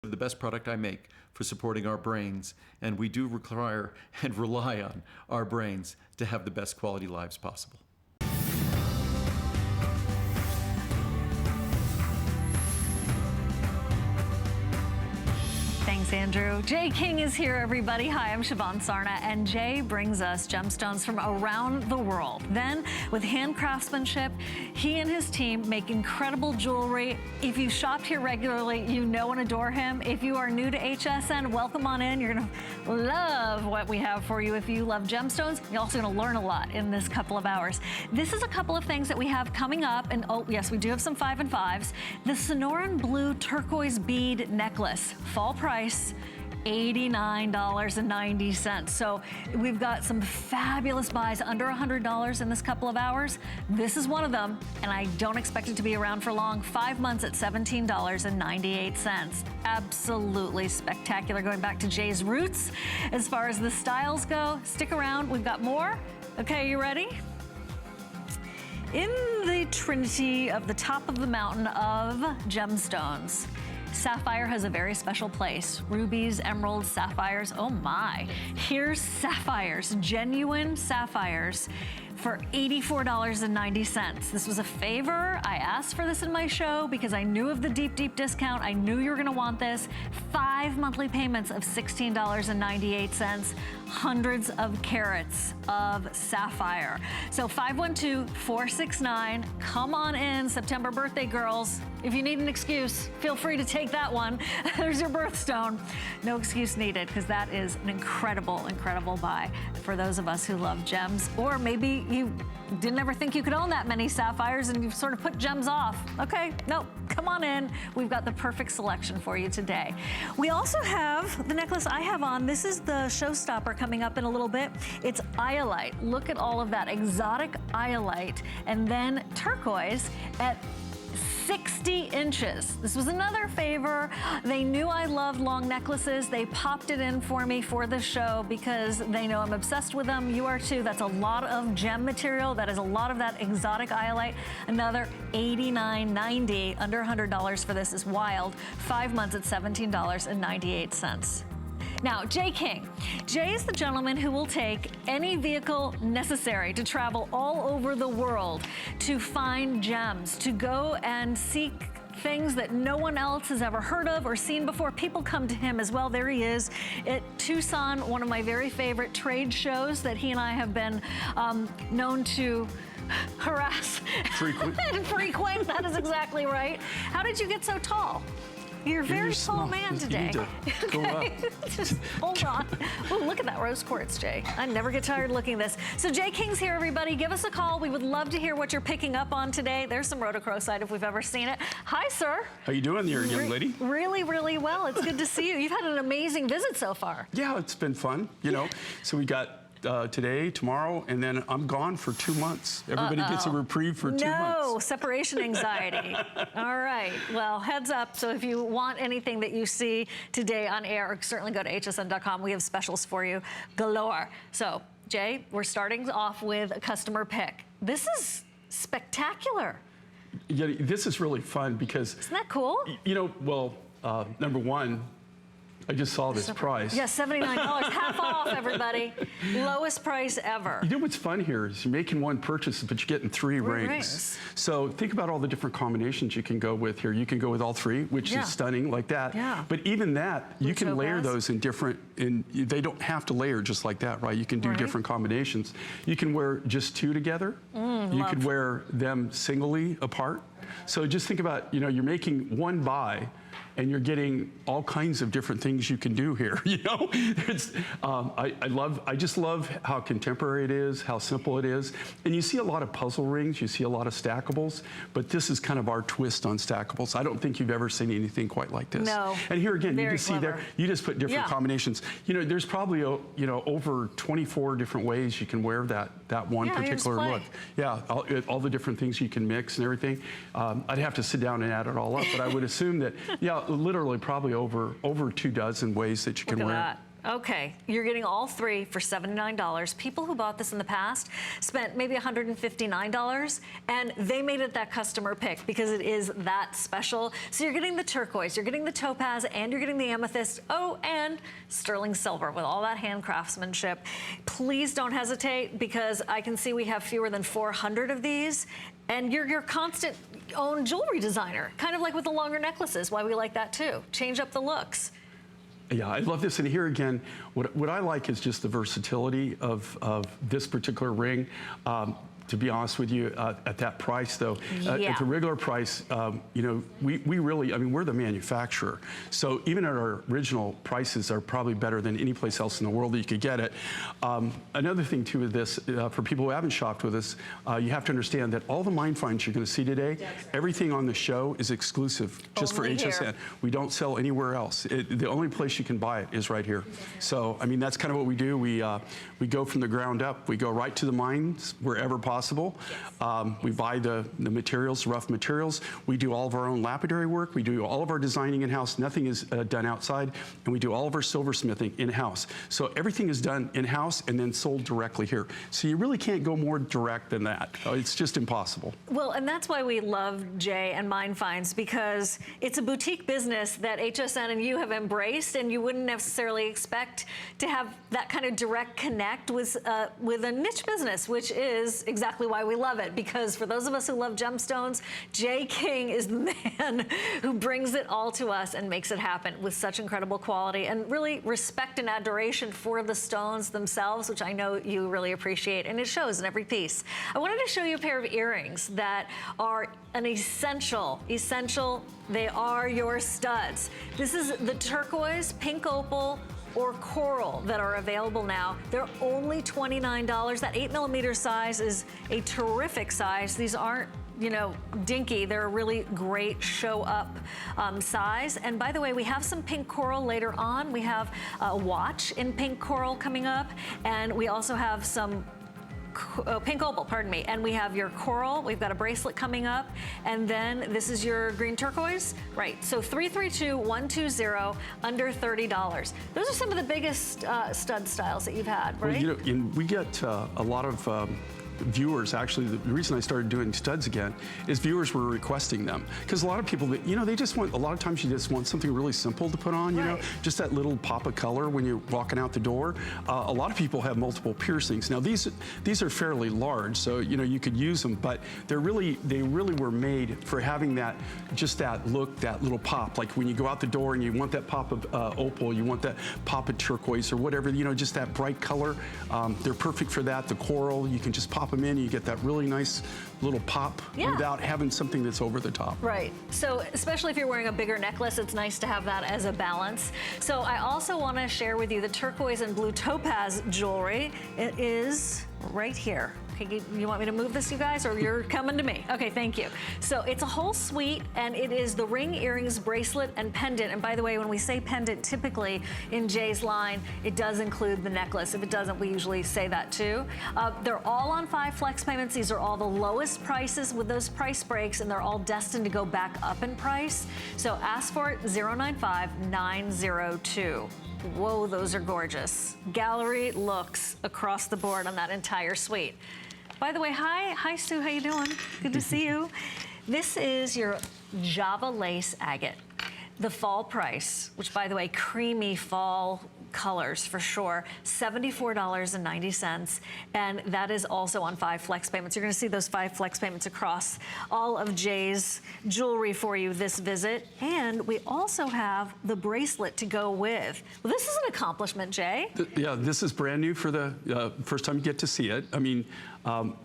the best product I make for supporting our brains, and we do require and rely on our brains to have the best quality lives possible. Thanks, Andrew. Jay King is here, everybody. Hi, I'm Siobhan Sarna, and Jay brings us gemstones from around the world. Then, with hand craftsmanship, he and his team make incredible jewelry. If you shopped here regularly, you know and adore him. If you are new to HSN, welcome on in. You're gonna love what we have for you. If you love gemstones, you're also gonna learn a lot in this couple of hours. This is a couple of things that we have coming up, and oh yes, we do have some 5 and 5s. The Sonoran blue turquoise bead necklace, fall price, $89.90. So we've got some fabulous buys under $100 in this couple of hours. This is one of them, and I don't expect it to be around for long. 5 months at $17.98. Absolutely spectacular, going back to Jay's roots. As far as the styles go, stick around, we've got more. Okay, you ready? In the trinity of the top of the mountain of gemstones, Sapphire has a very special place. Rubies, emeralds, sapphires, oh my. Here's sapphires, genuine sapphires for $84.90. This was a favor. I asked for this in my show because I knew of the deep, deep discount. I knew you were gonna want this. 5 monthly payments of $16.98. Hundreds of carats of sapphire. So 512-469, come on in, September birthday girls. If you need an excuse, feel free to take that one. There's your birthstone. No excuse needed, because that is an incredible, incredible buy for those of us who love gems. Or maybe you didn't ever think you could own that many sapphires and you've sort of put gems off. Okay, no, come on in. We've got the perfect selection for you today. We also have the necklace I have on. This is the showstopper coming up in a little bit. It's iolite. Look at all of that exotic iolite, and then turquoise at 60 inches. This was another favor. They knew I loved long necklaces. They popped it in for me for the show because they know I'm obsessed with them. You are too. That's a lot of gem material. That is a lot of that exotic iolite. Another $89.90, under $100 for this is wild. 5 months at $17.98. Now, Jay King. Jay is the gentleman who will take any vehicle necessary to travel all over the world to find gems, to go and seek things that no one else has ever heard of or seen before. People come to him as well. There he is at Tucson, one of my very favorite trade shows that he and I have been known to harass. Frequent, that is exactly right. How did you get so tall? You're a very tall man today. You need to go up. Just hold on. Oh, look at that rose quartz, Jay. I never get tired looking at this. So Jay King's here, everybody. Give us a call. We would love to hear what you're picking up on today. There's some rhodochrosite if we've ever seen it. Hi, sir. How you doing there, young lady? Really, really well. It's good to see you. You've had an amazing visit so far. Yeah, it's been fun, you know. So we got today, tomorrow, and then I'm gone for 2 months. Everybody gets a reprieve for 2 months. No, separation anxiety. All right, well, heads up. So if you want anything that you see today on air, certainly go to hsn.com. We have specials for you galore. So, Jay, we're starting off with a customer pick. This is spectacular. Yeah, this is really fun because... Isn't that cool? You know, well, number one, I just saw this price. Yeah, $79, half off, everybody. Lowest price ever. You know what's fun here is you're making one purchase, but you're getting three rings. So think about all the different combinations you can go with here. You can go with all three, which is stunning like that. Yeah. But even that, you can layer those in different, they don't have to layer just like that, right? You can do different combinations. You can wear just two together. You could wear them singly apart. So just think about, you know, you're making one buy, and you're getting all kinds of different things you can do here. You know, it's, I just love how contemporary it is, how simple it is, and you see a lot of puzzle rings, you see a lot of stackables, but this is kind of our twist on stackables. I don't think you've ever seen anything quite like this. No. And here again, you can see clever. there, you just put different combinations. You know, there's probably you know, over 24 different ways you can wear that one particular look. Yeah, all the different things you can mix and everything. I'd have to sit down and add it all up, but I would assume that literally probably over 2 dozen ways that you can wear it. Okay, you're getting all three for $79. People who bought this in the past spent maybe $159, and they made it that customer pick because it is that special. So you're getting the turquoise, you're getting the topaz, and you're getting the amethyst. Oh, and sterling silver with all that hand craftsmanship. Please don't hesitate, because I can see we have fewer than 400 of these. And you're your constant own jewelry designer, kind of like with the longer necklaces, why we like that too. Change up the looks. Yeah, I love this. And here again, what I like is just the versatility of this particular ring. To be honest with you, at that price, though, at the regular price, you know, we really, I mean, we're the manufacturer. So even at our original prices are probably better than any place else in the world that you could get it. Another thing, too, with this, for people who haven't shopped with us, you have to understand that all the mine finds you're going to see today, everything on the show is exclusive just for HSN. Here. We don't sell anywhere else. The only place you can buy it is right here. So, I mean, that's kind of what we do. We go from the ground up. We go right to the mines wherever possible. We buy the materials, rough materials. We do all of our own lapidary work. We do all of our designing in-house. Nothing is done outside. And we do all of our silversmithing in-house. So everything is done in-house and then sold directly here. So you really can't go more direct than that. It's just impossible. Well, and that's why we love Jay and Mine Finds, because it's a boutique business that HSN and you have embraced, and you wouldn't necessarily expect to have that kind of direct connect with a niche business, which is exactly why we love it, because for those of us who love gemstones, Jay King is the man who brings it all to us and makes it happen with such incredible quality and really respect and adoration for the stones themselves, which I know you really appreciate, and it shows in every piece. I wanted to show you a pair of earrings that are an essential. They are your studs. This is the turquoise, pink opal, or coral that are available now. They're only $29. That 8mm size is a terrific size. These aren't, you know, dinky. They're a really great show up size. And by the way, we have some pink coral later on. We have a watch in pink coral coming up, and we also have some pink opal, pardon me, and we have your coral. We've got a bracelet coming up, and then this is your green turquoise. Right, so 332-120, under $30. Those are some of the biggest stud styles that you've had, right? Well, you know, we get a lot of viewers, actually, the reason I started doing studs again is viewers were requesting them. Because a lot of people, you know, they just want, a lot of times you just want something really simple to put on, you know, just that little pop of color when you're walking out the door. A lot of people have multiple piercings. Now, these are fairly large, so, you know, you could use them, but they really were made for having that, just that look, that little pop. Like when you go out the door and you want that pop of opal, you want that pop of turquoise or whatever, you know, just that bright color. They're perfect for that. The coral, you can just pop them in, you get that really nice little pop without having something that's over the top. Right. So especially if you're wearing a bigger necklace, it's nice to have that as a balance. So I also want to share with you the turquoise and blue topaz jewelry. It is right here. Okay, you want me to move this, you guys, or you're coming to me? Okay, thank you. So it's a whole suite, and it is the ring, earrings, bracelet, and pendant. And by the way, when we say pendant, typically in Jay's line, it does include the necklace. If it doesn't, we usually say that too. They're all on 5 flex payments. These are all the lowest prices with those price breaks, and they're all destined to go back up in price. So ask for it, 095-902. Whoa, those are gorgeous. Gallery looks across the board on that entire suite. By the way, hi Sue, how you doing? Good to see you. This is your Java lace agate. The fall price, which by the way, creamy fall colors for sure, $74.90, and that is also on 5 flex payments. You're going to see those 5 flex payments across all of Jay's jewelry for you this visit, and we also have the bracelet to go with. Well, this is an accomplishment, Jay. Yeah, this is brand new for the first time you get to see it. I mean,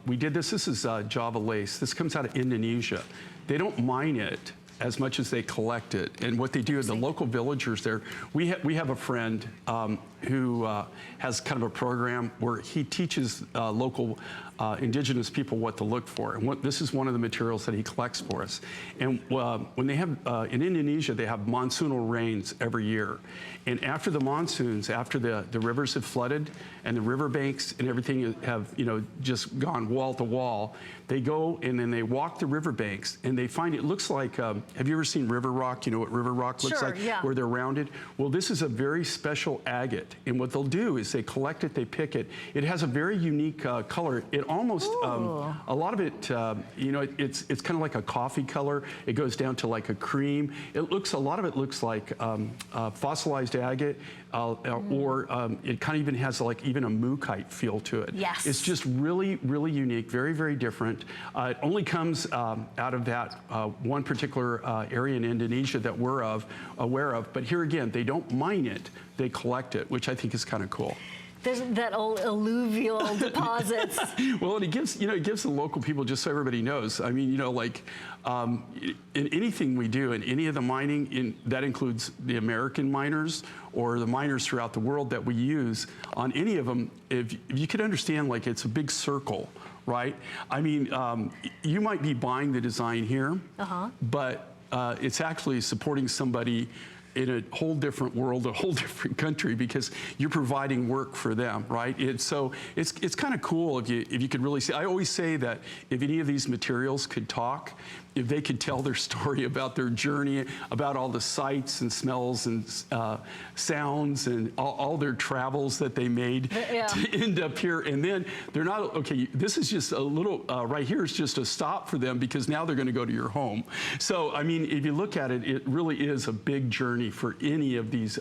we did this. This is Java lace. This comes out of Indonesia. They don't mine it as much as they collect it. And what they do is the local villagers there, we have a friend who has kind of a program where he teaches local indigenous people what to look for. And this is one of the materials that he collects for us. And when they have, in Indonesia, they have monsoonal rains every year. And after the monsoons, after the rivers have flooded and the riverbanks and everything have, you know, just gone wall to wall, they go and then they walk the riverbanks and they find it looks like have you ever seen river rock? You know what river rock looks like? Yeah. Where they're rounded? Well, this is a very special agate. And what they'll do is they collect it, they pick it. It has a very unique color. It almost, a lot of it, you know, it's kind of like a coffee color. It goes down to like a cream. A lot of it looks like fossilized agate, or it kind of even has like even a mookaite feel to it. Yes. It's just really, really unique, very, very different. It only comes out of that one particular area in Indonesia that we're aware of. But here again, they don't mine it, they collect it, which I think is kind of cool. There's that old alluvial deposits. Well, and it gives the local people, just so everybody knows. I mean, you know, like in anything we do, in any of the mining, that includes the American miners or the miners throughout the world that we use, on any of them, if you could understand, like, it's a big circle, right? I mean, you might be buying the design here, but it's actually supporting somebody in a whole different world, a whole different country, because you're providing work for them, right? So it's kind of cool if you could really see. I always say that if any of these materials could talk, if they could tell their story about their journey, about all the sights and smells and sounds and all their travels that they made to end up here. And then they're not, okay, this is just a little, right here is just a stop for them, because now they're going to go to your home. So, I mean, if you look at it, it really is a big journey for any of these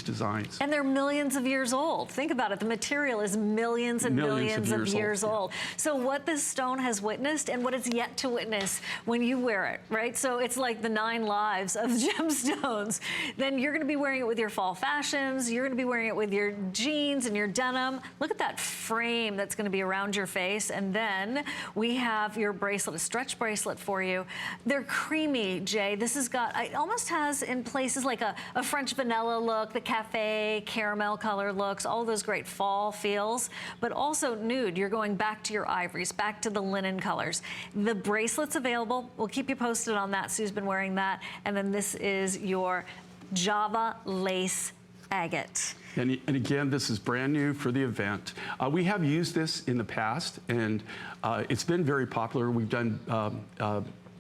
designs. And they're millions of years old. Think about it. The material is millions and millions of years old. So what this stone has witnessed and what it's yet to witness when you wear it, right? So it's like the 9 lives of gemstones. Then you're going to be wearing it with your fall fashions. You're going to be wearing it with your jeans and your denim. Look at that frame that's going to be around your face. And then we have your bracelet, a stretch bracelet for you. They're creamy, Jay. This has got, it almost has in places like a French vanilla look, the cafe caramel color looks, all those great fall feels, but also nude. You're going back to your ivories, back to the linen colors. The bracelet's available. We'll keep you posted on that. Sue's been wearing that. And then this is your Java lace agate. And again, this is brand new for the event. We have used this in the past, and it's been very popular. We've done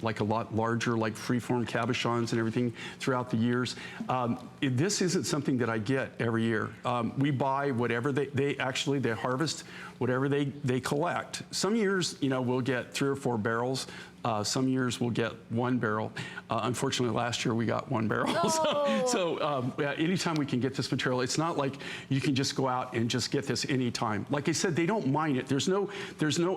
like a lot larger, like freeform cabochons and everything throughout the years. This isn't something that I get every year. We buy whatever they harvest whatever they collect. Some years, you know, we'll get 3 or 4 barrels. Some years we'll get 1 barrel. Unfortunately, last year we got 1 barrel. Oh. So anytime we can get this material, it's not like you can just go out and just get this anytime. Like I said, they don't mine it. There's no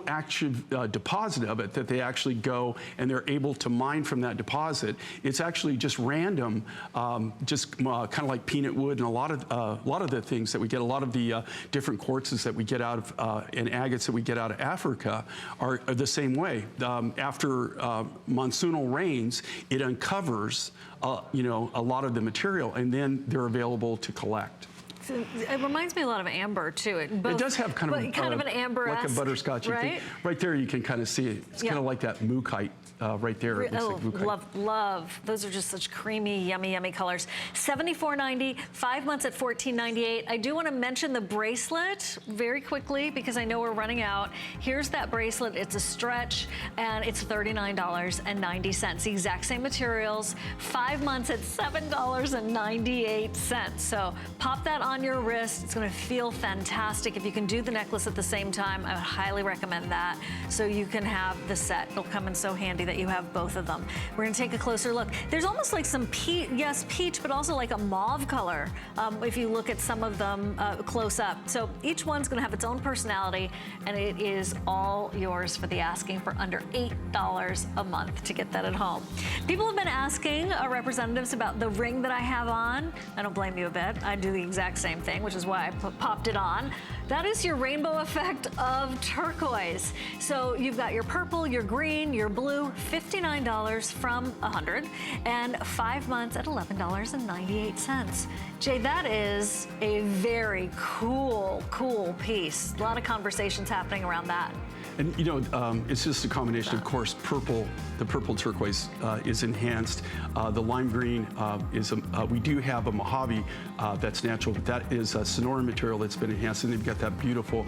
active deposit of it that they actually go and they're able to mine from that deposit. It's actually just random, just kind of like peanut wood, and a lot of the things that we get, a lot of the different quartzes that we get out of and agates that we get out of Africa are the same way. After monsoonal rains, it uncovers, you know, a lot of the material, and then they're available to collect. So it reminds me a lot of amber too. It does have kind of an amber, like a butterscotch. Right? Right there, you can kind of see it. It's kind of like that mookaite right there. It looks like mookaite. Love. Those are just such creamy, yummy, yummy colors. $74.90, 5 months at $14.98. I do want to mention the bracelet very quickly because I know we're running out. Here's that bracelet. It's a stretch, and it's $39.90. The exact same materials. 5 months at $7.98. So pop that on your wrist. It's going to feel fantastic. If you can do the necklace at the same time, I would highly recommend that, so you can have the set. It'll come in so handy that you have both of them. We're going to take a closer look. There's almost like some peach, but also like a mauve color if you look at some of them close up. So each one's going to have its own personality, and it is all yours for the asking for under $8 a month to get that at home. People have been asking our representatives about the ring that I have on. I don't blame you a bit. I do the exact same thing, which is why I popped it on. That is your rainbow effect of turquoise. So you've got your purple, your green, your blue, $59 from $100, and 5 months at $11.98. Jay, that is a very cool piece. A lot of conversations happening around that. And you know, it's just a combination. Of course, purple. The purple turquoise is enhanced. The lime green is. We do have a Mojave that's natural, but that is a Sonoran material that's been enhanced, and they've got that beautiful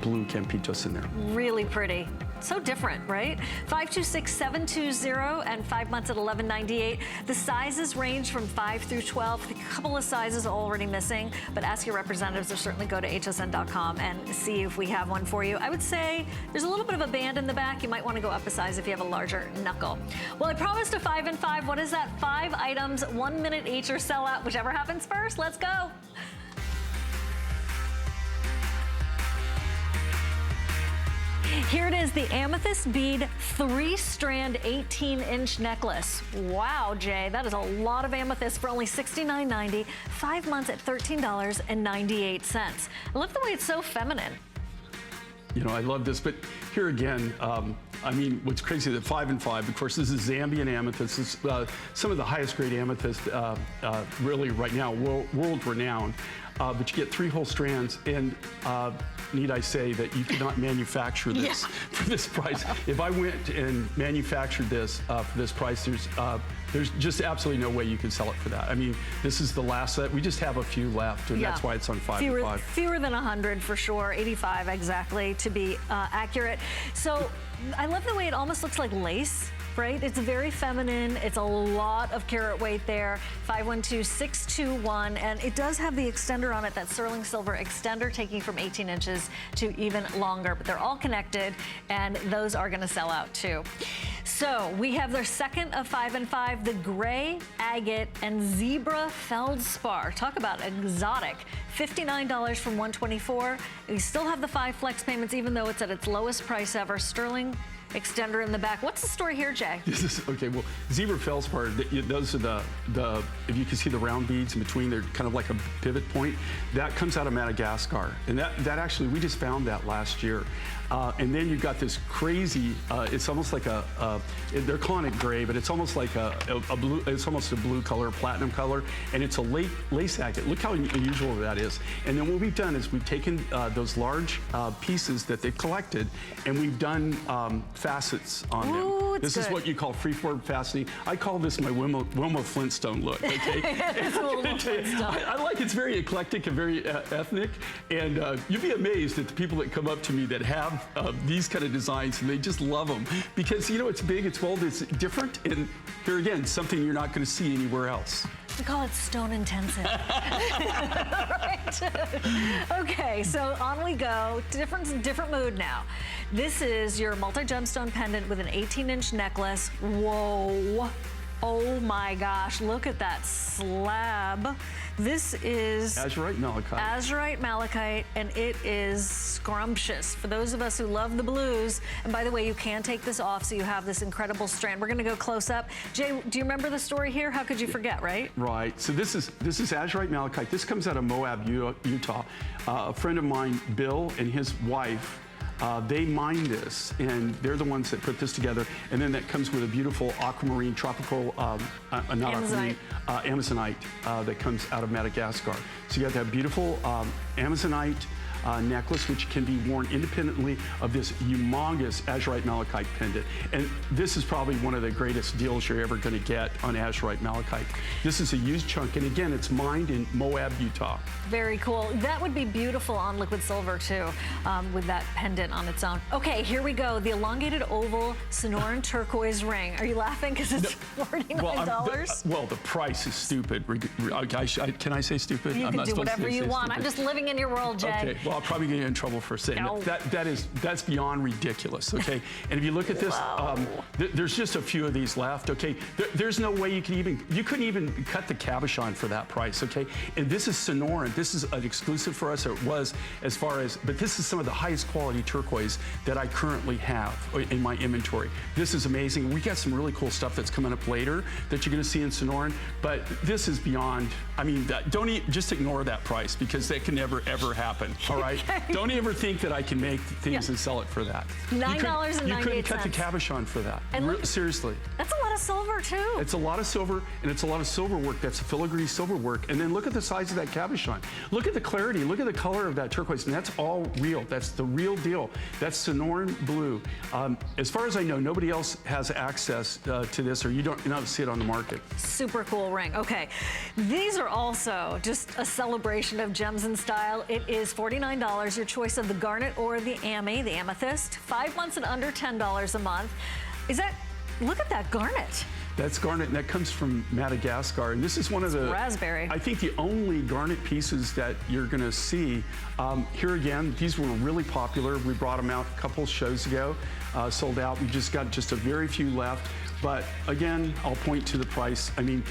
blue Campitos in there. Really pretty. So different, right? 526-720 and 5 months at $11.98. The sizes range from 5 through 12. A couple of sizes already missing, but ask your representatives or certainly go to hsn.com and see if we have one for you. I would say there's a little bit of a band in the back. You might want to go up a size if you have a larger knuckle. Well, I promised a 5 and 5. What is that? 5 items, 1 minute each or sell out, whichever happens first. Let's go. Here it is, the amethyst bead 3-strand 18-inch necklace. Wow, Jay, that is a lot of amethyst for only $69.90. 5 months at $13.98. I love the way it's so feminine. You know, I love this, but here again, I mean, what's crazy that 5 and 5, of course, this is Zambian amethyst. It's some of the highest grade amethyst, really right now, world renowned. But you get 3 whole strands, and need I say that you could not manufacture this for this price. If I went and manufactured this for this price, there's just absolutely no way you could sell it for that. I mean, this is the last set. We just have a few left, and that's why it's on 5 and 5. Fewer than 100 for sure, 85 exactly to be accurate. So I love the way it almost looks like lace. Right? It's very feminine. It's a lot of carat weight there. 512-621, and it does have the extender on it, that sterling silver extender, taking from 18 inches to even longer, but they're all connected, and those are gonna sell out too. So we have their second of 5 and 5, the gray agate and zebra feldspar. Talk about exotic. $59 from $124. We still have the 5 flex payments, even though it's at its lowest price ever. Sterling extender in the back. What's the story here, Jay? This is, okay, well, zebra feldspar, those are the, if you can see the round beads in between, they're kind of like a pivot point. That comes out of Madagascar. And that actually, we just found that last year. And then you've got this crazy, it's almost like they're calling it gray, but it's almost like a blue, it's almost a blue color, platinum color, and it's a lace agate. Look how unusual that is. And then what we've done is we've taken those large pieces that they've collected, and we've done facets on them. This is what you call freeform faceting. I call this my Wilma Flintstone look, okay? I like it's very eclectic and very ethnic, and you'd be amazed at the people that come up to me that have these kind of designs, and they just love them because, you know, it's big, it's bold, it's different, and here again, something you're not going to see anywhere else. We call it stone intensive. Right? Okay, so on we go. Different mood now. This is your multi-gemstone pendant with an 18-inch necklace. Whoa. Oh my gosh, look at that slab. This is Azurite malachite. Azurite malachite, and it is scrumptious. For those of us who love the blues, and by the way, you can take this off so you have this incredible strand. We're gonna go close up. Jay, do you remember the story here? How could you forget, right? Right, so this is Azurite malachite. This comes out of Moab, Utah. A friend of mine, Bill, and his wife, they mine this, and they're the ones that put this together, and then that comes with a beautiful aquamarine, tropical, Amazonite that comes out of Madagascar. So you got that beautiful Amazonite necklace, which can be worn independently of this humongous Azurite malachite pendant. And this is probably one of the greatest deals you're ever going to get on Azurite malachite. This is a used chunk, and again, it's mined in Moab, Utah. Very cool. That would be beautiful on liquid silver too, with that pendant on its own. Okay, here we go. The elongated oval Sonoran turquoise ring. Are you laughing because it's $49? Well, the price is stupid. Can I say stupid? You can do whatever you want. Stupid. I'm just living in your world, Jay. Okay, well, I'll probably get you in trouble for saying that's beyond ridiculous, okay? And if you look at this, there's just a few of these left, okay? There's no way you couldn't even cut the cabochon for that price, okay? And this is Sonoran. This is an exclusive for us, or it was, but this is some of the highest quality turquoise that I currently have in my inventory. This is amazing. We got some really cool stuff that's coming up later that you're gonna see in Sonoran, but this is beyond, I mean, just ignore that price because that can never, ever happen, all right? right? Don't ever think that I can make things and sell it for that. $9.98. You couldn't cut the cabochon for that. And look, seriously. That's a lot of silver too. It's a lot of silver, and it's a lot of silver work. That's filigree silver work. And then look at the size of that cabochon. Look at the clarity. Look at the color of that turquoise. And that's all real. That's the real deal. That's Sonoran blue. As far as I know, nobody else has access to this, or you don't see it on the market. Super cool ring. Okay, these are also just a celebration of gems and style. It is $49, your choice of the garnet or the amethyst. 5 months at under $10 a month. Look at that garnet. That's garnet, and that comes from Madagascar. And this is one of the raspberry. I think the only garnet pieces that you're going to see. Here again, these were really popular. We brought them out a couple shows ago, sold out. We just got a very few left. But again, I'll point to the price. I mean,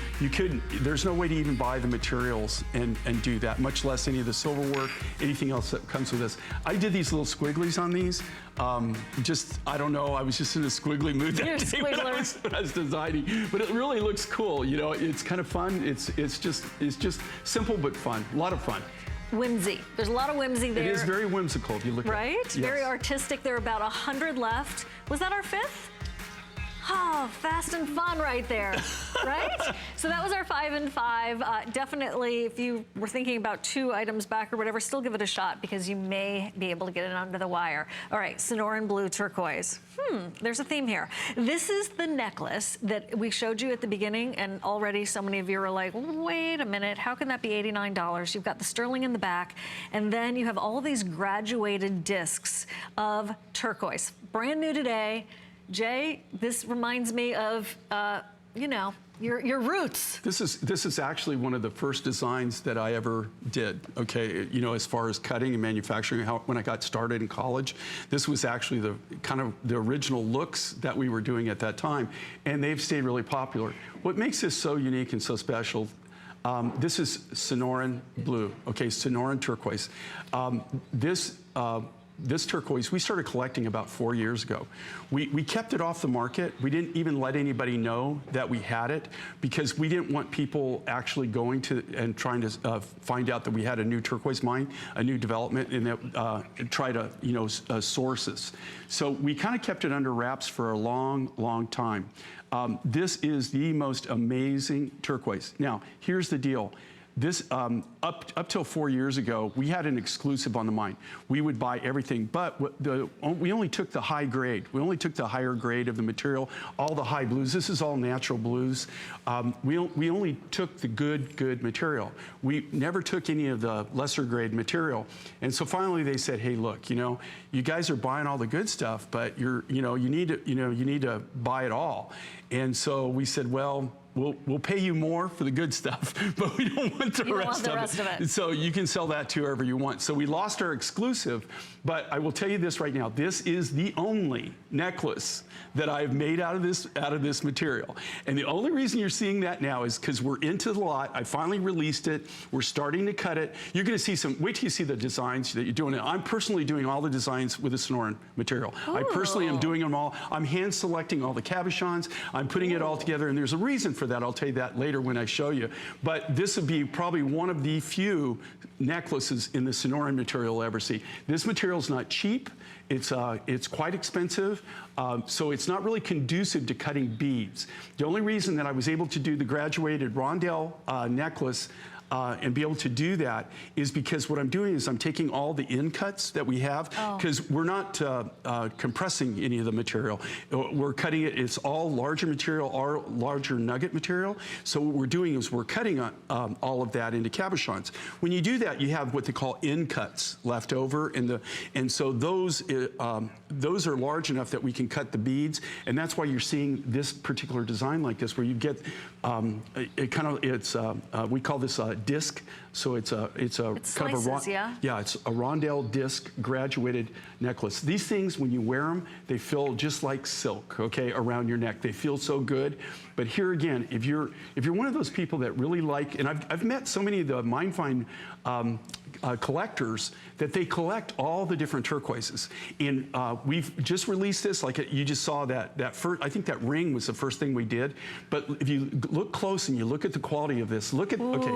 there's no way to even buy the materials and do that, much less any of the silver work, anything else that comes with this. I did these little squigglies on these. I don't know, I was just in a squiggly mood that day when I was designing. But it really looks cool, you know, it's kind of fun. It's just simple but fun, a lot of fun. Whimsy. There's a lot of whimsy there. It is very whimsical if you look at it. Right? Yes. Very artistic. There are about 100 left. Was that our 5th? Oh, fast and fun right there, right? So that was our 5 and 5. Definitely, if you were thinking about 2 items back or whatever, still give it a shot because you may be able to get it under the wire. All right, Sonoran blue turquoise. There's a theme here. This is the necklace that we showed you at the beginning, and already so many of you are like, wait a minute, how can that be $89? You've got the sterling in the back, and then you have all of these graduated discs of turquoise. Brand new today. Jay, this reminds me of, you know, your roots. This is actually one of the first designs that I ever did, okay? You know, as far as cutting and manufacturing, when I got started in college, this was actually the kind of the original looks that we were doing at that time, and they've stayed really popular. What makes this so unique and so special, this is Sonoran blue, okay, Sonoran turquoise. This turquoise, we started collecting about 4 years ago. We kept it off the market. We didn't even let anybody know that we had it because we didn't want people actually going to and trying to find out that we had a new turquoise mine, a new development, and that try to, you know, source us. So we kind of kept it under wraps for a long, long time. This is the most amazing turquoise. Now, here's the deal. This, up till 4 years ago, we had an exclusive on the mine. We would buy everything, but we only took the high grade. We only took the higher grade of the material, all the high blues. This is all natural blues. We only took the good material. We never took any of the lesser grade material. And so finally they said, hey, look, you know, you guys are buying all the good stuff, but you need to buy it all. And so we said, well, we'll pay you more for the good stuff, but we don't want the rest of it. So you can sell that to whoever you want. So we lost our exclusive, but I will tell you this right now. This is the only necklace that I've made out of this material. And the only reason you're seeing that now is because we're into the lot. I finally released it. We're starting to cut it. You're going to see wait till you see the designs that you're doing. I'm personally doing all the designs with the Sonoran material. Ooh. I personally am doing them all. I'm hand selecting all the cabochons. I'm putting it all together, and there's a reason for that. I'll tell you that later when I show you. But this would be probably one of the few necklaces in the Sonoran material you'll ever see. This material is not cheap. It's quite expensive, so it's not really conducive to cutting beads. The only reason that I was able to do the graduated rondelle necklace and be able to do that is because what I'm doing is I'm taking all the end cuts that we have, because we're not compressing any of the material. We're cutting it, it's all larger material, all larger nugget material. So what we're doing is we're cutting all of that into cabochons. When you do that, you have what they call end cuts left over, and so those are large enough that we can cut the beads, and that's why you're seeing this particular design like this, where you get we call this disc. So it's slices, kind of it's a rondelle disc graduated necklace. These things, when you wear them, they feel just like silk, okay, around your neck. They feel so good. But here again, if you're one of those people that really like, and I've met so many of the Mine Find collectors that they collect all the different turquoises. And we've just released this, like you just saw that first, I think that ring was the first thing we did. But if you look close and you look at the quality of this, look at, okay,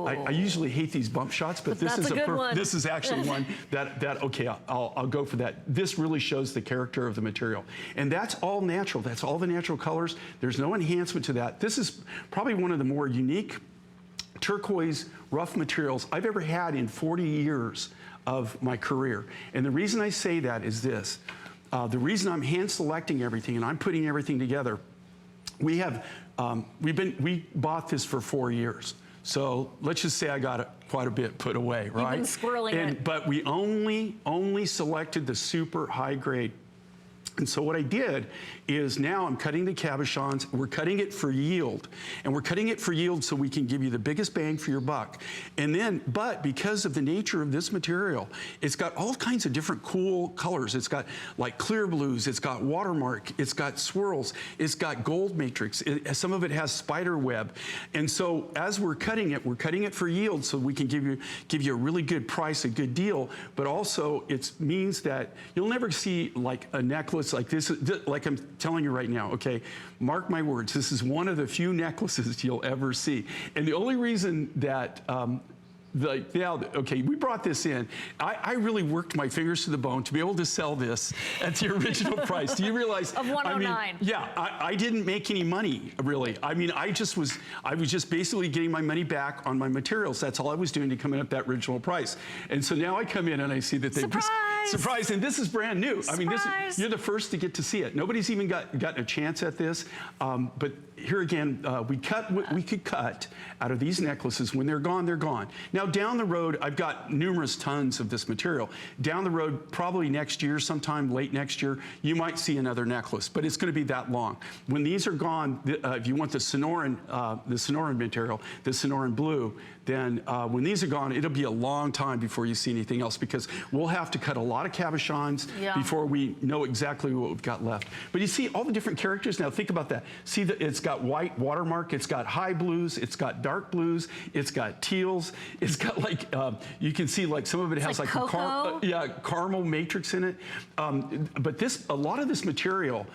I usually hate these bump shots, but this that's is a good one. This is actually one that okay, I'll go for that. This really shows the character of the material, and that's all natural. That's all the natural colors. There's no enhancement to that. This is probably one of the more unique turquoise rough materials I've ever had in 40 years of my career. And the reason I say that is this. The reason I'm hand selecting everything and I'm putting everything together, we bought this for 4 years. So let's just say I got quite a bit put away, right? You've been squirreling it. But we only selected the super high grade. And so what I did is now I'm cutting the cabochons. We're cutting it for yield. And we're cutting it for yield so we can give you the biggest bang for your buck. And then, but because of the nature of this material, it's got all kinds of different cool colors. It's got like clear blues, it's got watermark, it's got swirls, it's got gold matrix. Some of it has spider web. And so as we're cutting it for yield so we can give you a really good price, a good deal. But also it means that you'll never see like a necklace like this, like I'm telling you right now, okay, mark my words, this is one of the few necklaces you'll ever see. And the only reason that, okay, we brought this in. I really worked my fingers to the bone to be able to sell this at the original price. Do you realize? Of $109. I mean, yeah, I didn't make any money, really. I mean, I was just basically getting my money back on my materials. That's all I was doing to come in at that original price. And so now I come in and I see that they surprise, and this is brand new. Surprise. I mean, you're the first to get to see it. Nobody's even gotten a chance at this. But here again, we cut what we could cut out of these necklaces. When they're gone, they're gone. Now down the road, I've got numerous tons of this material. Down the road, probably next year, sometime late next year, you might see another necklace, but it's going to be that long. When these are gone, if you want the Sonoran material, the Sonoran blue, then when these are gone, it'll be a long time before you see anything else because we'll have to cut a lot of cabochons before we know exactly what we've got left. But you see all the different characters. Now think about that. See that it's got white watermark, it's got high blues, it's got dark blues, it's got teals, it's got like, you can see like some of it has like a caramel matrix in it. But a lot of this material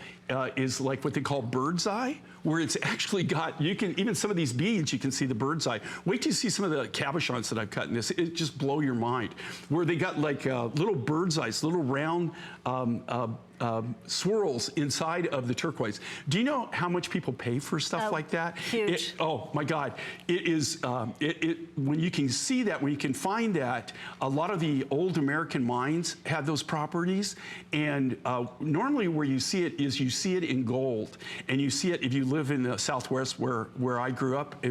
is like what they call bird's eye, where it's actually got, even some of these beads, you can see the bird's eye. Wait till you see some of the cabochons that I've cut in this. It just blow your mind. Where they got like little bird's eyes, little round swirls inside of the turquoise. Do you know how much people pay for stuff like that? Huge. Oh my God. It is, when you can see that, when you can find that, a lot of the old American mines have those properties. And normally where you see it is you see it in gold. And you see it if you live in the Southwest where I grew up,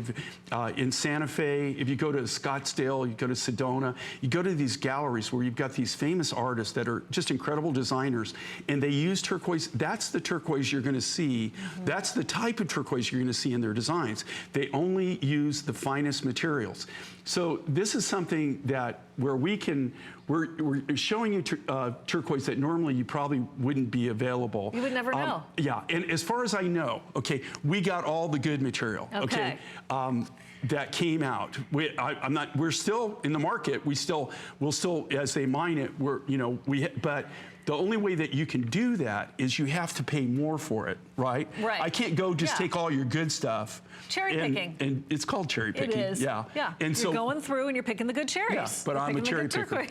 in Santa Fe, if you go to Scottsdale, you go to Sedona, you go to these galleries where you've got these famous artists that are just incredible designers. And they use turquoise. That's the turquoise you're going to see. That's the type of turquoise you're going to see in their designs. They only use the finest materials. So this is something that where we're showing you turquoise that normally you probably wouldn't be available. You would never know. Yeah, and as far as I know, okay, we got all the good material. Okay. That came out. We're still in the market. We'll still, as they mine it, but the only way that you can do that is you have to pay more for it, right? Right. I can't go just take all your good stuff. Cherry picking. And it's called cherry picking. It is. Yeah. Yeah. And you're going through and you're picking the good cherries. Yeah, but I'm a cherry picker.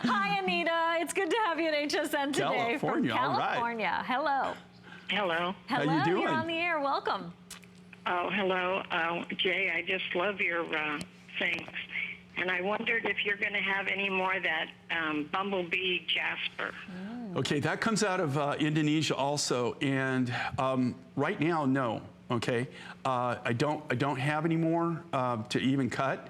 Hi, Anita. It's good to have you at HSN today. California, from California. All right. Hello. Hello. Hello. How you doing? You're on the air. Welcome. Oh, hello. Jay, I just love your things. And I wondered if you're going to have any more of that bumblebee jasper. Okay, that comes out of Indonesia also, and right now, no. Okay, I don't have any more to even cut,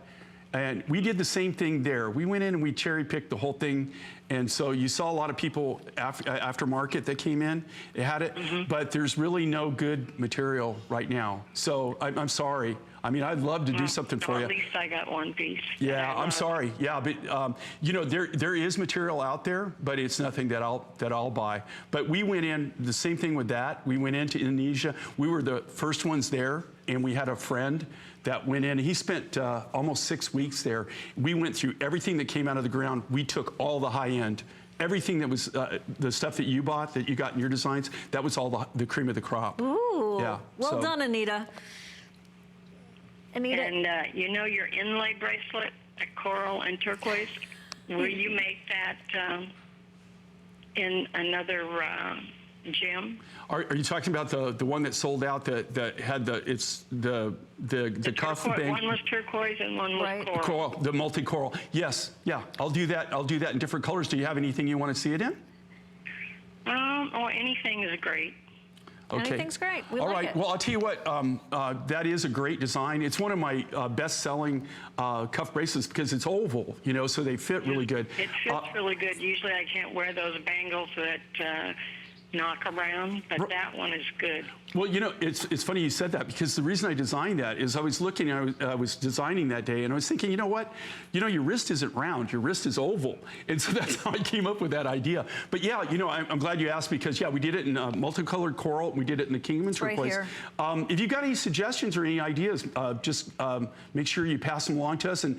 and we did the same thing there. We went in and we cherry picked the whole thing, and so you saw a lot of people aftermarket that came in. They had it, but there's really no good material right now. So I'm sorry. I mean, I'd love to do something for you. At least I got one piece. Yeah, I'm sorry. Yeah, but you know, there is material out there, but it's nothing that I'll buy. But we went in the same thing with that. We went into Indonesia. We were the first ones there, and we had a friend that went in. He spent almost 6 weeks there. We went through everything that came out of the ground. We took all the high end. Everything that was the stuff that you bought, that you got in your designs, that was all the cream of the crop. Ooh. Yeah. Well done, Anita. Anita. And you know your inlay bracelet, a coral and turquoise? Will you make that in another gem? Are you talking about the one that sold out that had the cuff turquoise, bang? one was turquoise and one was coral. Coral, the multi-coral. Yes, yeah, I'll do that. I'll do that in different colors. Do you have anything you want to see it in? Oh, anything is great. Okay. Anything's great. We All like right. it. Well, I'll tell you what. That is a great design. It's one of my best-selling cuff bracelets because it's oval, you know, so they fit really good. It fits really good. Usually I can't wear those bangles that knock around, but that one is good. Well, you know, it's funny you said that because the reason I designed that is I was looking, I was designing that day, and I was thinking, you know what? You know, your wrist isn't round, your wrist is oval. And so that's how I came up with that idea. But yeah, you know, I'm glad you asked because, yeah, we did it in multicolored coral. We did it in the Kingman turquoise. Right here. If you've got any suggestions or any ideas, just make sure you pass them along to us. And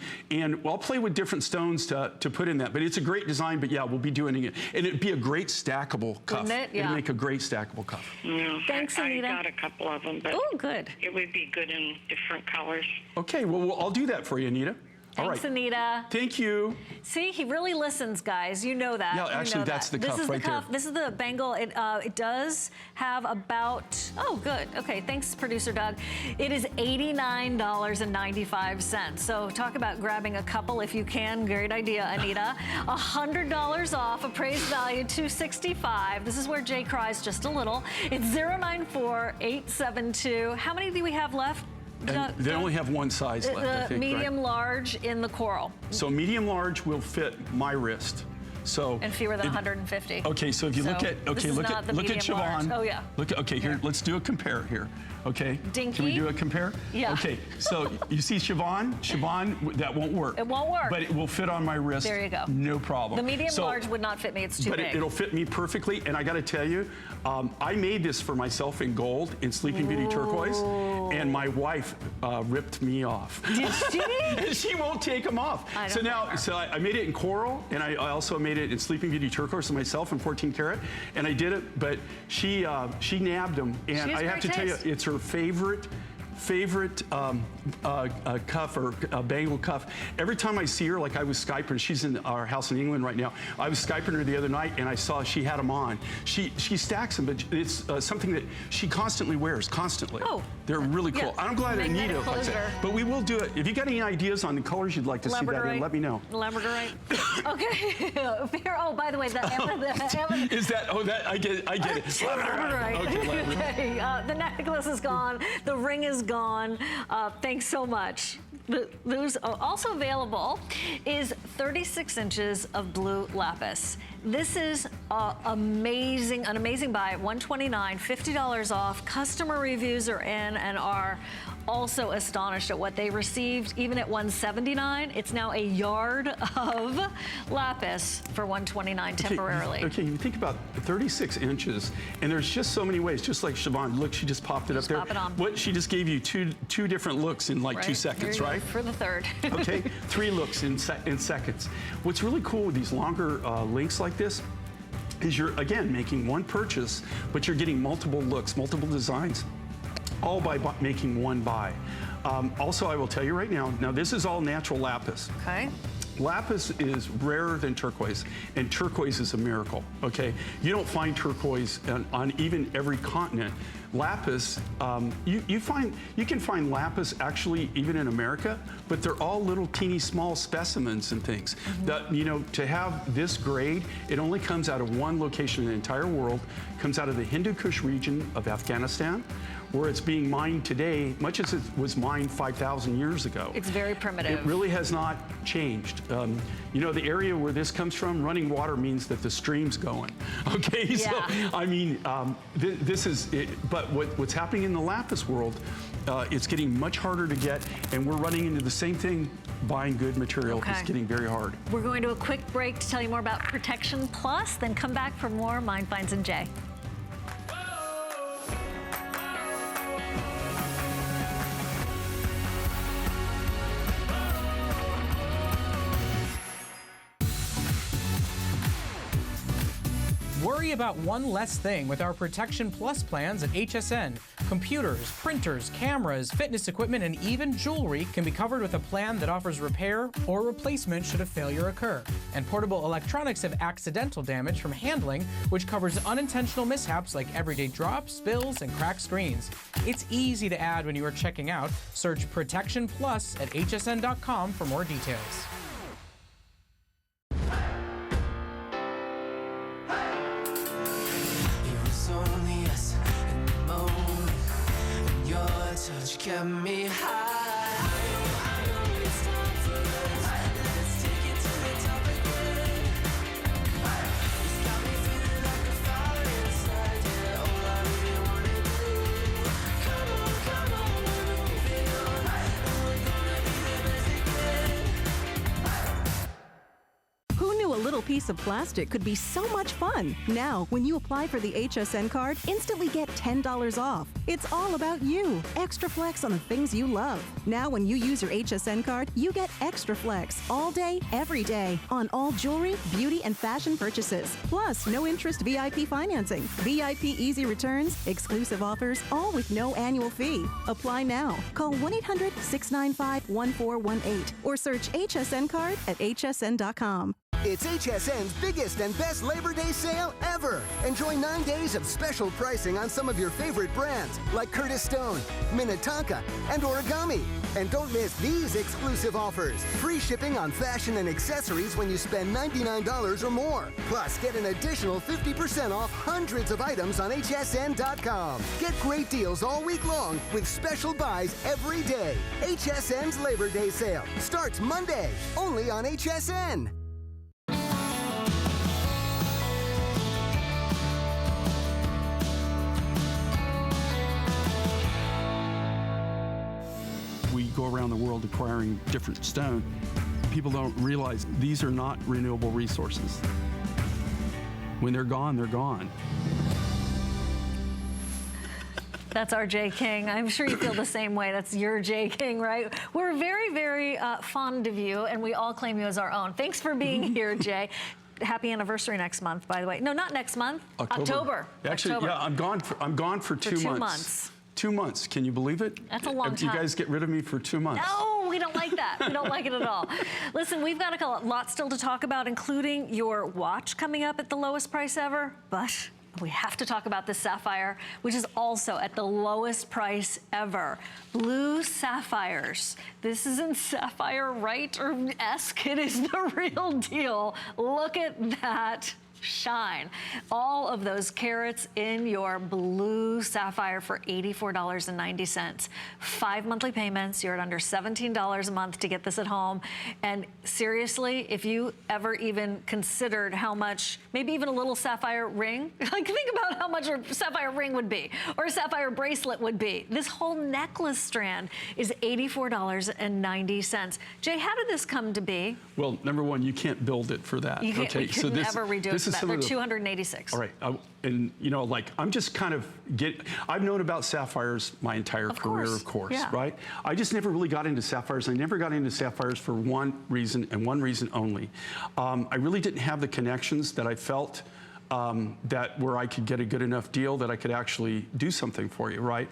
I'll play with different stones to put in that. But it's a great design, but yeah, we'll be doing it. And it'd be a great stackable cuff. Wouldn't it? Yeah. It'd make a great stackable cuff. No, Thanks, Anita. I got a couple of them, but Oh, good. it would be good in different colors. Okay, well, I'll do that for you, Anita. All Thanks, right. Anita. Thank you. See, he really listens, guys. You know that. Yeah, actually, that's the cuff right there. This is the bangle. It does have about, oh, good. Okay, thanks, producer Doug. It is $89.95. So talk about grabbing a couple if you can. Great idea, Anita. $100 off, appraised value $265. This is where Jay cries just a little. It's 094872. How many do we have left? And they only have one size left, I think, medium, right? large in the coral. So medium large will fit my wrist. So And fewer than 150. Okay, so if you look at this is not the look at medium large. Siobhan. Oh yeah. Look at here. Let's do a compare here. Okay. Dinky. Can we do a compare? Yeah. Okay. So you see Siobhan? Siobhan, that won't work. It won't work. But it will fit on my wrist. There you go. No problem. The medium large would not fit me. It's too but big. It'll fit me perfectly. And I got to tell you, I made this for myself in gold in Sleeping Beauty turquoise, and my wife ripped me off. Did she? She won't take them off. So now, I made it in coral, and I also made it in Sleeping Beauty turquoise myself in 14 karat, and I did it. But she nabbed them, and I have to tell you, it's her favorite cuff or bangle cuff. Every time I see her, like I was Skyping, she's in our house in England right now. I was Skyping her the other night and I saw she had them on. She stacks them, but it's something that she constantly wears, constantly. Oh. They're really cool. Yeah. I'm glad Anita likes it. Closer. But we will do it. If you got any ideas on the colors you'd like to see that in, let me know. Labradorite. Okay. Here, oh, by the way, Is that, I get it. Labradorite. Okay, labradorite. Okay, the necklace is gone. The ring is gone. Thanks so much. Those also available is 36 inches of blue lapis. This is an amazing buy at $129, $50 off. Customer reviews are in and are also astonished at what they received. Even at $179, it's now a yard of lapis for $129 temporarily. Okay, you think about 36 inches, and there's just so many ways, just like Siobhan. Look, she just popped it up there. Pop it on. What, she just gave you two different looks in like 2 seconds, right? For the third. Okay, 3 looks in seconds. What's really cool with these longer links like this is you're, again, making one purchase, but you're getting multiple looks, multiple designs, all by making one buy. Also, I will tell you right now, this is all natural lapis. Okay. Lapis is rarer than turquoise, and turquoise is a miracle, okay? You don't find turquoise on even every continent. Lapis, you can find lapis actually even in America, but they're all little teeny small specimens and things. That, you know, to have this grade, it only comes out of one location in the entire world, comes out of the Hindu Kush region of Afghanistan, where it's being mined today, much as it was mined 5,000 years ago. It's very primitive. It really has not changed. You know, the area where this comes from, running water means that the stream's going. Okay, yeah. So I mean, this is it. But what's happening in the lapis world, it's getting much harder to get, and we're running into the same thing. Buying good material is getting very hard. We're going to a quick break to tell you more about Protection Plus, then come back for more Mind Finds and Jay. Worry about one less thing with our Protection Plus plans at HSN. Computers, printers, cameras, fitness equipment, and even jewelry can be covered with a plan that offers repair or replacement should a failure occur. And portable electronics have accidental damage from handling, which covers unintentional mishaps like everyday drops, spills, and cracked screens. It's easy to add when you are checking out. Search Protection Plus at hsn.com for more details. Touch kept me high. I know it's time for us. Let's take it to the top again. It's got me feeling like a fire inside. Yeah, all I really wanna do. Come on, we're moving on. And we're gonna be the best again. Who knew a little piece of plastic could be so much fun? Now, when you apply for the HSN card, instantly get $10 off. It's all about you. Extra flex on the things you love. Now, when you use your HSN card, you get extra flex all day, every day on all jewelry, beauty, and fashion purchases. Plus, no interest VIP financing, VIP easy returns, exclusive offers, all with no annual fee. Apply now. Call 1-800-695-1418 or search HSN card at hsn.com. It's HSN's biggest and best Labor Day sale ever. Enjoy 9 days of special pricing on some of your favorite brands like Curtis Stone, Minnetonka, and Origami. And don't miss these exclusive offers. Free shipping on fashion and accessories when you spend $99 or more. Plus, get an additional 50% off hundreds of items on hsn.com. Get great deals all week long with special buys every day. HSN's Labor Day sale starts Monday, only on HSN. We go around the world acquiring different stone. People don't realize these are not renewable resources. When they're gone, they're gone. That's our Jay King. I'm sure you feel the same way. That's your Jay King, right? We're very, very fond of you, and we all claim you as our own. Thanks for being here, Jay. Happy anniversary next month, by the way. No, not next month. October. Actually, October. Yeah, I'm gone for 2 months. 2 months. 2 months. Can you believe it? That's a long time. You guys get rid of me for 2 months. No, we don't like that. We don't like it at all. Listen, we've got a lot still to talk about, including your watch coming up at the lowest price ever, but we have to talk about this sapphire, which is also at the lowest price ever. Blue sapphires. This isn't Sapphire right or esque. It is the real deal. Look at that shine. All of those carats in your blue sapphire for $84.90. 5 monthly payments. You're at under $17 a month to get this at home. And seriously, if you ever even considered how much, maybe even a little sapphire ring, like think about how much a sapphire ring would be or a sapphire bracelet would be. This whole necklace strand is $84.90. Jay, how did this come to be? Well, number one, you can't build it for that. You can't, okay, we could never redo it for that. They're $286. All right, and you know, like I'm just kind of I've known about sapphires my entire career, of course, yeah. Right? I just never really got into sapphires. I never got into sapphires for one reason and one reason only. I really didn't have the connections that I felt that where I could get a good enough deal that I could actually do something for you, right?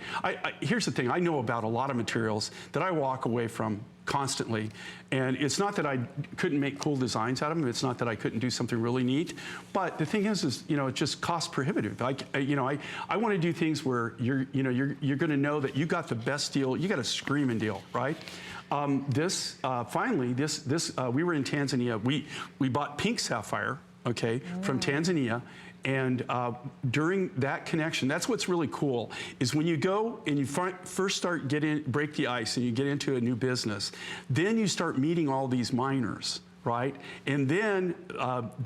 Here's the thing, I know about a lot of materials that I walk away from constantly, and it's not that I couldn't make cool designs out of them, it's not that I couldn't do something really neat, but the thing is you know, it's just cost prohibitive. I want to do things where you're going to know that you got the best deal, you got a screaming deal, right? Finally, we were in Tanzania, we bought pink sapphire, okay, from Tanzania. And during that connection, that's what's really cool, is when you go and you first start break the ice and you get into a new business, then you start meeting all these miners, right? And then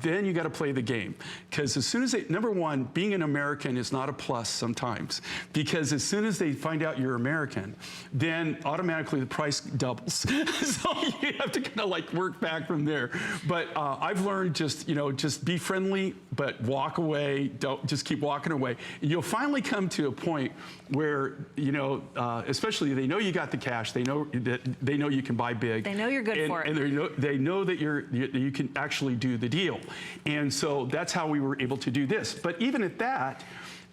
you got to play the game, because as soon as number one, being an American is not a plus sometimes, because as soon as they find out you're American, then automatically the price doubles. So you have to kind of like work back from there. But I've learned just be friendly, but walk away. Don't just keep walking away. And you'll finally come to a point where especially they know you got the cash. They know you can buy big. They know you're good for it. And they know that you can actually do the deal. And so that's how we were able to do this. But even at that,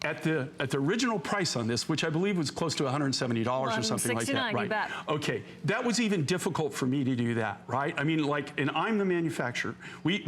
At the original price on this, which I believe was close to $170 or something like that, $169, you bet. Okay, that was even difficult for me to do that, right? I mean, like, and I'm the manufacturer. We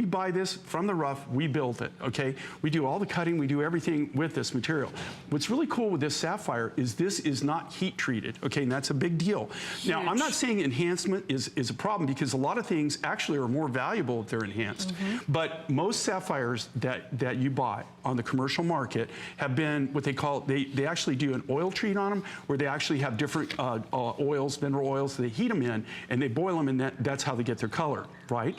buy this from the rough, we build it, okay? We do all the cutting, we do everything with this material. What's really cool with this sapphire is this is not heat treated, okay? And that's a big deal. Huge. Now, I'm not saying enhancement is a problem, because a lot of things actually are more valuable if they're enhanced. But most sapphires that you buy on the commercial market have been what they call, they actually do an oil treat on them, where they actually have different oils, mineral oils, they heat them in and they boil them, and that's how they get their color, right?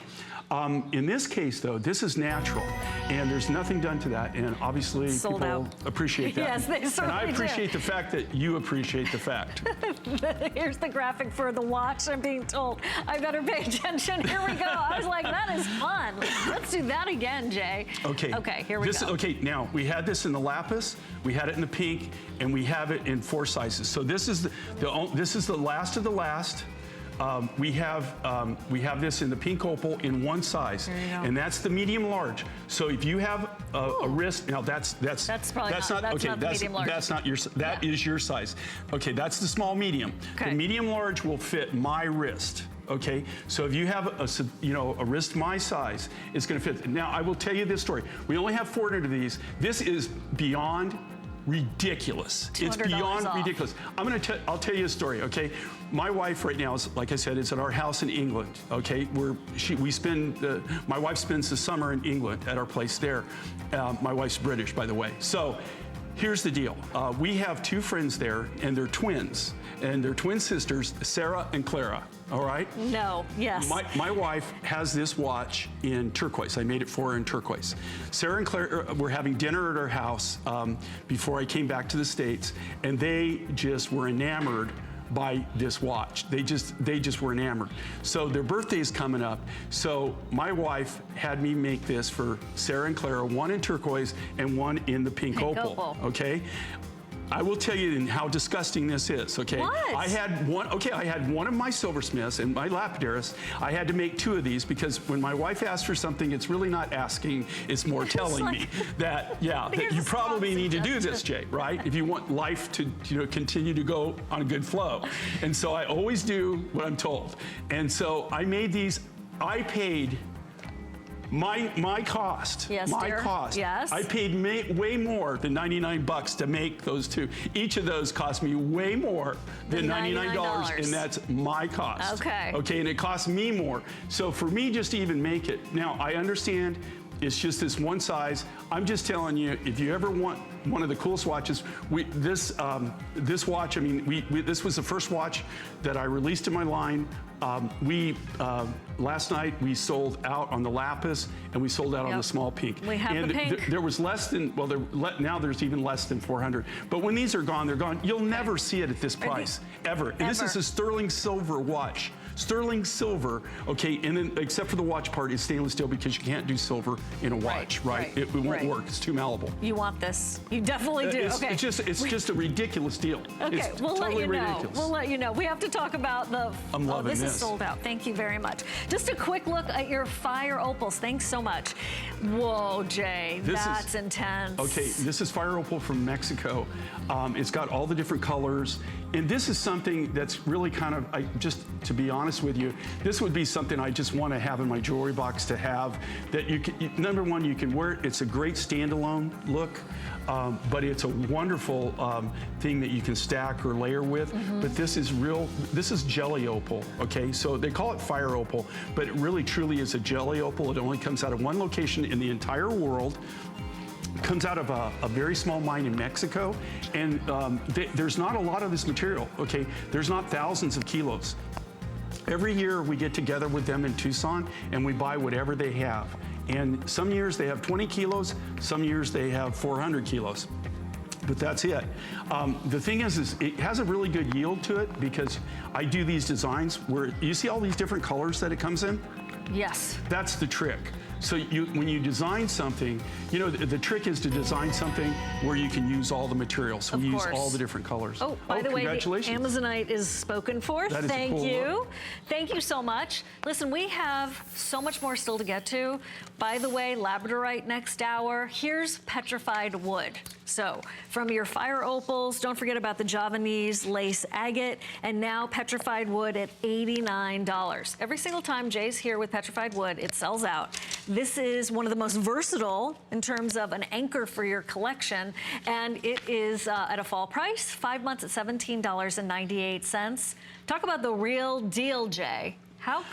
In this case, though, this is natural, and there's nothing done to that, and obviously Sold people out. appreciate that. Yes, they certainly And I do. appreciate the fact that you appreciate the fact. Here's the graphic for the watch. I'm being told I better pay attention. Here we go. I was like, that is fun. Let's do that again, Jay. Okay. Okay, here we go. Okay, now we had this in the lapis, we had it in the pink, and we have it in 4 sizes. So this is the last of the last. We have this in the pink opal in 1 size, and that's the medium large. So if you have a wrist, now that's probably not the medium large. That's not your, that is your size. Okay, that's the small medium. Okay. The medium large will fit my wrist. Okay, so if you have a wrist my size, it's going to fit. Now I will tell you this story. We only have 400 of these. This is beyond ridiculous. It's beyond off. ridiculous. I'll tell you a story, okay? My wife right now is, like I said, is at our house in England, okay? My wife spends the summer in England at our place there. My wife's British, by the way. So here's the deal. We have 2 friends there, and they're twins, and they're twin sisters, Sarah and Clara, all right? No, yes. My wife has this watch in turquoise. I made it for her in turquoise. Sarah and Clara were having dinner at our house before I came back to the States, and they just were enamored by this watch. They just were enamored. So their birthday's coming up. So my wife had me make this for Sarah and Clara, 1 in turquoise and 1 in the pink opal. Okay? I will tell you how disgusting this is, okay? What? I had one of my silversmiths and my lapidarists. I had to make 2 of these because when my wife asks for something, it's really not asking, it's more telling me that you probably need to do this, Jay, right? If you want life to continue to go on a good flow. And so I always do what I'm told. And so I made these, I paid my cost. Yes, my dear. cost. Yes. I paid way more than $99 to make those 2. Each of those cost me way more than $99, and that's my cost. Okay. Okay, and it cost me more. So for me just to even make it, now I understand it's just this 1 size. I'm just telling you, if you ever want one of the coolest watches, this watch, I mean, this was the first watch that I released in my line. Last night we sold out on the lapis and we sold out on the small pink. We have the pink. There was less than, now there's even less than 400. But when these are gone, they're gone. You'll never see it at this price, ever. And this is a sterling silver watch. Sterling silver, okay, and then except for the watch part, it's stainless steel because you can't do silver in a watch, right? It won't work. It's too malleable. You want this? You definitely do. Okay. It's just a ridiculous deal. Okay, it's we'll totally let you know. ridiculous. We'll let you know. We have to talk about the. I'm loving this. this. Is sold out. Thank you very much. Just a quick look at your fire opals. Thanks so much. Whoa, Jay, that's intense. Okay, this is fire opal from Mexico. It's got all the different colors. And this is something that's really kind of, just to be honest with you, this would be something I just want to have in my jewelry box to have. That you can, number one, you can wear it. It's a great standalone look, but it's a wonderful thing that you can stack or layer with. But this is jelly opal, okay? So they call it fire opal, but it really truly is a jelly opal. It only comes out of 1 location in the entire world. Comes out of a very small mine in Mexico, and there's not a lot of this material, okay? There's not thousands of kilos. Every year we get together with them in Tucson and we buy whatever they have. And some years they have 20 kilos, some years they have 400 kilos. But that's it. The thing is it has a really good yield to it because I do these designs where you see all these different colors that it comes in? Yes. That's the trick. So when you design something, you know, the trick is to design something where you can use all the materials. So we use all the different colors. Oh, by the way, the congratulations. Amazonite is spoken for. That is a Thank cool you. look. Thank you so much. Listen, we have so much more still to get to. By the way, labradorite next hour. Here's petrified wood. So from your fire opals, don't forget about the Javanese lace agate, and now petrified wood at $89. Every single time Jay's here with petrified wood, it sells out. This is one of the most versatile in terms of an anchor for your collection, and it is at a fall price, 5 months at $17.98. Talk about the real deal, Jay. How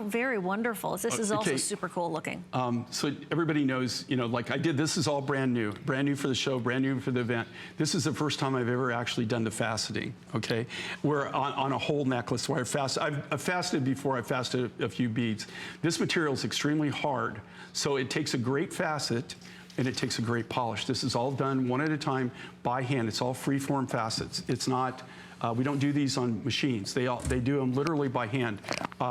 very wonderful. This is also super cool looking. So everybody knows, you know, like I did, this is all brand new for the show, brand new for the event. This is the first time I've ever actually done the faceting, okay? We're on a whole necklace where I've fasted before, I fasted a few beads. This material is extremely hard, so it takes a great facet and it takes a great polish. This is all done one at a time by hand. It's all free-form facets. It's not, we don't do these on machines. They do them literally by hand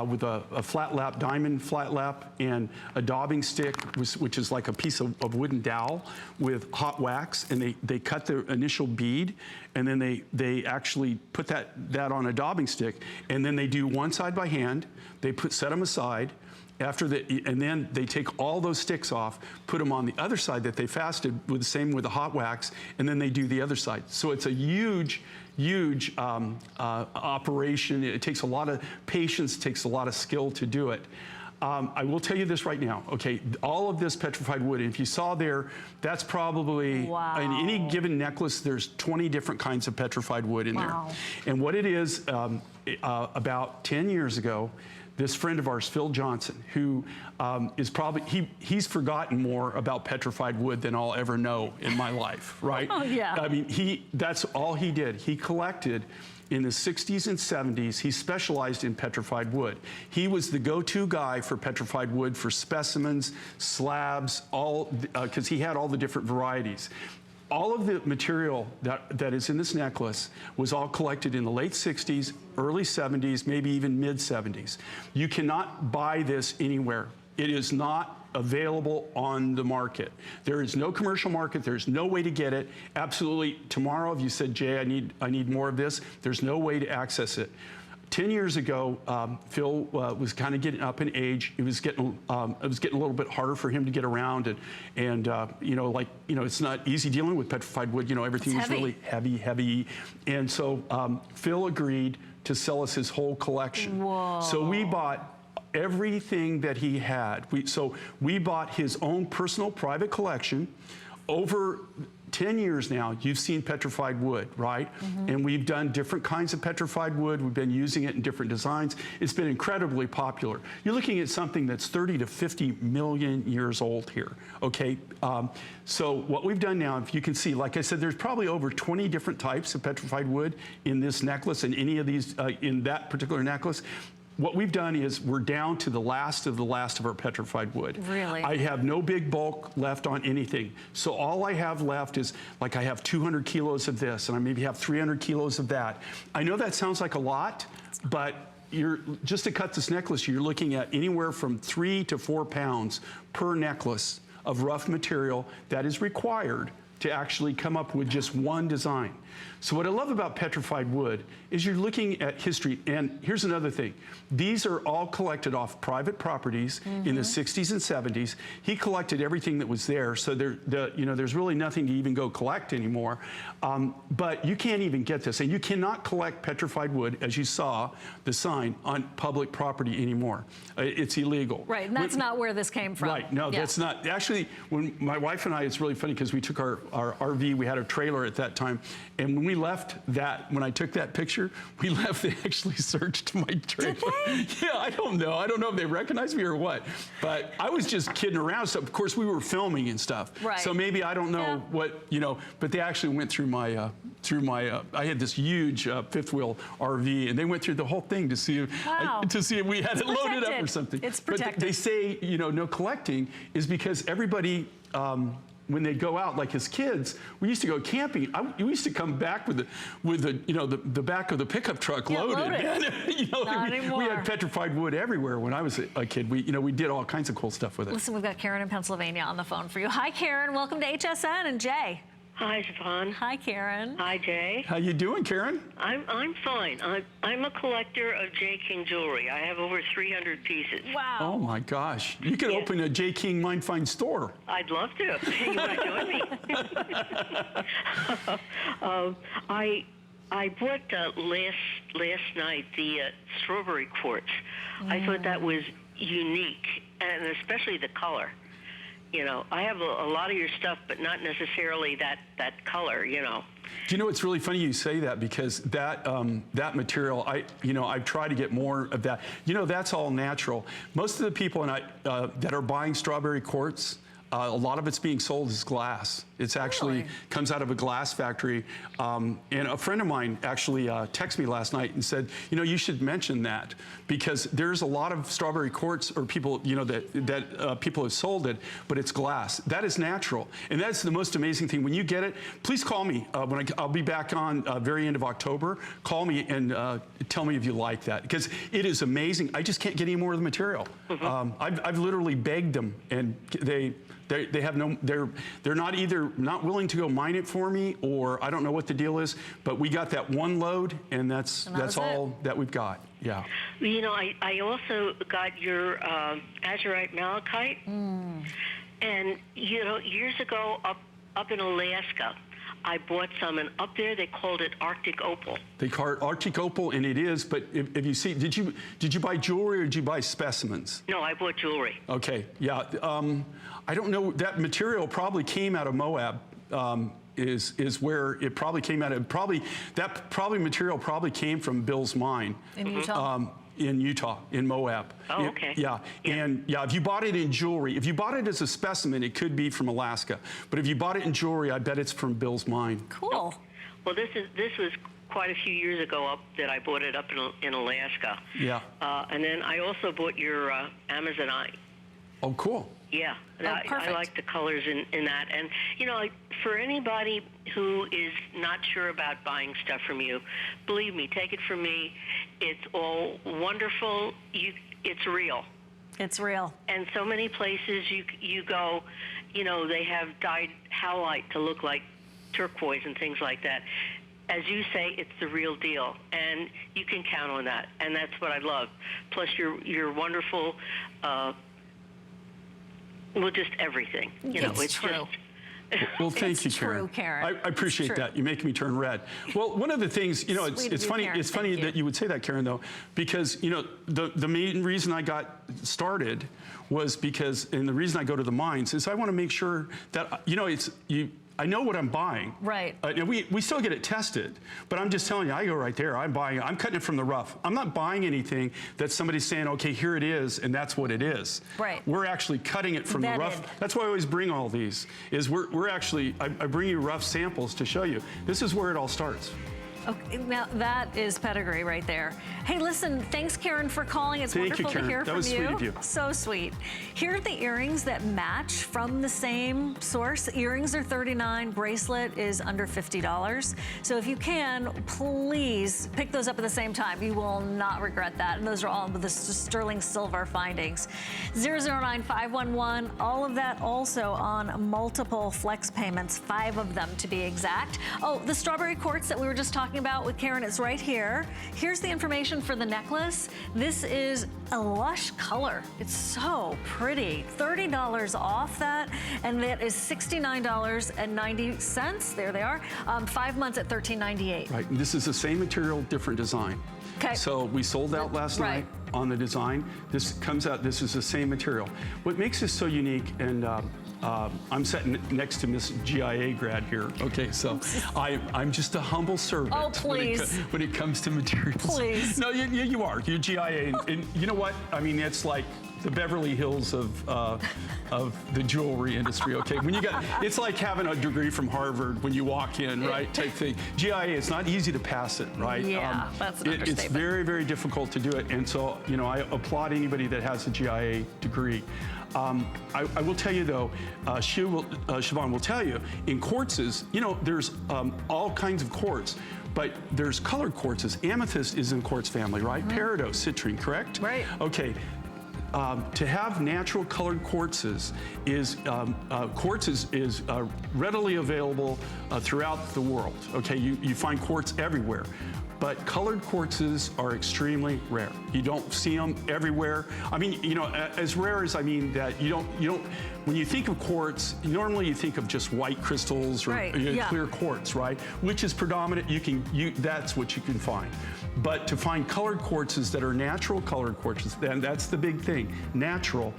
with a flat lap, diamond flat lap, and a daubing stick, which is like a piece of wooden dowel with hot wax, and they cut the initial bead, and then they actually put that on a daubing stick, and then they do one side by hand. They set them aside. And then they take all those sticks off, put them on the other side that they fasted with the hot wax, and then they do the other side. So it's a huge operation. It takes a lot of patience, takes a lot of skill to do it. I will tell you this right now, okay, all of this petrified wood, if you saw there, that's probably, in any given necklace, there's 20 different kinds of petrified wood in there. And what it is, about 10 years ago, this friend of ours, Phil Johnson, who is probably, he's forgotten more about petrified wood than I'll ever know in my life, right? Oh, yeah. I mean, that's all he did. He collected in the 60s and 70s. He specialized in petrified wood. He was the go-to guy for petrified wood for specimens, slabs, because he had all the different varieties. All of the material that is in this necklace was all collected in the late 60s, early 70s, maybe even mid 70s. You cannot buy this anywhere. It is not available on the market. There is no commercial market. There's no way to get it. Absolutely, tomorrow, if you said, Jay, I need more of this, there's no way to access it. 10 years ago, Phil was kind of getting up in age. It was getting a little bit harder for him to get around, and it's not easy dealing with petrified wood. You know, everything was really heavy, and so Phil agreed to sell us his whole collection. Whoa. So we bought everything that he had. We bought his own personal private collection. Over 10 years now, you've seen petrified wood, right? And we've done different kinds of petrified wood. We've been using it in different designs. It's been incredibly popular. You're looking at something that's 30 to 50 million years old here, okay? So what we've done now, if you can see, like I said, there's probably over 20 different types of petrified wood in this necklace and any of these, in that particular necklace. What we've done is we're down to the last of our petrified wood. Really? I have no big bulk left on anything. So all I have left is, like, I have 200 kilos of this, and I maybe have 300 kilos of that. I know that sounds like a lot, but just to cut this necklace, you're looking at anywhere from 3 to 4 pounds per necklace of rough material that is required to actually come up with just one design. So what I love about petrified wood is you're looking at history. And here's another thing. These are all collected off private properties in the 60s and 70s. He collected everything that was there. So there's really nothing to even go collect anymore. But you can't even get this. And you cannot collect petrified wood, as you saw the sign, on public property anymore. It's illegal. Right, and that's not where this came from. Right, no, that's not. Actually, when my wife and I, it's really funny because we took our RV, we had a trailer at that time, and when we left that, when I took that picture, we left, they actually searched my trailer. Did they? Yeah, I don't know. I don't know if they recognized me or what, but I was just kidding around. So of course we were filming and stuff. Right. So maybe, I don't know what, but they actually went through my, I had this huge fifth wheel RV, and they went through the whole thing to see if, if we had it loaded up or something. It's protected. But they say, no collecting is because everybody, when they go out, like as kids, we used to go camping. We used to come back with the back of the pickup truck loaded. Man. Not anymore. We had petrified wood everywhere when I was a kid. We did all kinds of cool stuff with it. Listen, we've got Karen in Pennsylvania on the phone for you. Hi, Karen. Welcome to HSN and Jay. Hi, Siobhan. Hi, Karen. Hi, Jay. How you doing, Karen? I'm fine. I'm a collector of J. King jewelry. I have over 300 pieces. Wow. Oh my gosh! You could open a J. King Mind Find store. I'd love to. You want to join me? I bought last night the strawberry quartz. I thought that was unique, and especially the color. I have a lot of your stuff, but not necessarily that color, Do you know, it's really funny you say that, because that material, I've tried to get more of that. That's all natural. Most of the people that are buying strawberry quartz, a lot of it's being sold as glass. It's actually comes out of a glass factory. And a friend of mine actually texted me last night and said, you should mention that, because there's a lot of strawberry quartz, or people, that people have sold it, but it's glass. That is natural. And that's the most amazing thing. When you get it, please call me. I'll be back on very end of October. Call me and tell me if you like that, because it is amazing. I just can't get any more of the material. I've literally begged them, and they have no, they're not willing to go mine it for me, or I don't know what the deal is, but we got that one load, and that's all that we've got. Yeah. I also got your Azurite malachite, and years ago up in Alaska, I bought some, and up there they called it Arctic opal. They call it Arctic opal, and it is. But if you see, did you buy jewelry, or did you buy specimens? No, I bought jewelry. Okay, yeah. I don't know. That material probably came out of Moab. Is where it probably came out of. Material probably came from Bill's mine in Utah. In Utah, in Moab. Oh, okay. Yeah, and if you bought it in jewelry, if you bought it as a specimen, it could be from Alaska. But if you bought it in jewelry, I bet it's from Bill's mine. Cool. Well, this was quite a few years ago up that I bought it up in Alaska. Yeah. And then I also bought your Amazonite. Oh, cool. Yeah, perfect. I like the colors in that. And, for anybody who is not sure about buying stuff from you, believe me, take it from me. It's all wonderful. It's real. It's real. And so many places you go, they have dyed halite to look like turquoise and things like that. As you say, it's the real deal, and you can count on that. And that's what I love. Plus, your wonderful... just everything. It's true. Well, thank you, Karen. True, Karen. I appreciate that. You make me turn red. Well, one of the things, it's funny. Karen. It's funny that you would say that, Karen, though, because the main reason I got started was because, and the reason I go to the mines is I want to make sure that I know what I'm buying. Right. And we still get it tested, but I'm just telling you, I go right there. I'm cutting it from the rough. I'm not buying anything that somebody's saying, okay, here it is, and that's what it is. Right. We're actually cutting it from the rough. That's why I always bring all these, is we're actually, I bring you rough samples to show you. This is where it all starts. Okay, now that is pedigree right there. Hey, listen, thanks, Karen, for calling. It's wonderful to hear from you. That was sweet of you. So sweet. Here are the earrings that match from the same source. Earrings are $39. Bracelet is under $50. So if you can, please pick those up at the same time. You will not regret that. And those are all with the sterling silver findings. 009511. All of that also on multiple flex payments, 5 of them to be exact. Oh, the strawberry quartz that we were just talking about with Karen is right here. Here's the information for the necklace. This is a lush color. It's so pretty. $30 off that, and that is $69.90. There they are. 5 months at $13.98. Right, and this is the same material, different design. Okay. So we sold out last night on the design. This comes out, this is the same material. What makes this so unique, and I'm sitting next to Miss GIA grad here. Okay, so I'm just a humble servant. Oh, please. When it comes to materials. Please. No, you are. You're GIA, and you know what? I mean, it's like the Beverly Hills of the jewelry industry. Okay, when you got, it's like having a degree from Harvard when you walk in, right? Type thing. GIA, it's not easy to pass it, right? Yeah, that's an understatement. It's very, very difficult to do it, and so I applaud anybody that has a GIA degree. I will tell you though, Siobhan will tell you, in quartzes, there's all kinds of quartz, but there's colored quartzes. Amethyst is in quartz family, right? Peridot, citrine, correct? Right. Okay. To have natural colored quartzes is readily available throughout the world. Okay, you find quartz everywhere. But colored quartzes are extremely rare. You don't see them everywhere. I mean, as rare as I mean that you don't. When you think of quartz, normally you think of just white crystals or clear quartz, right? Which is predominant. That's what you can find. But to find colored quartzes that are natural colored quartzes, and that's the big thing. Natural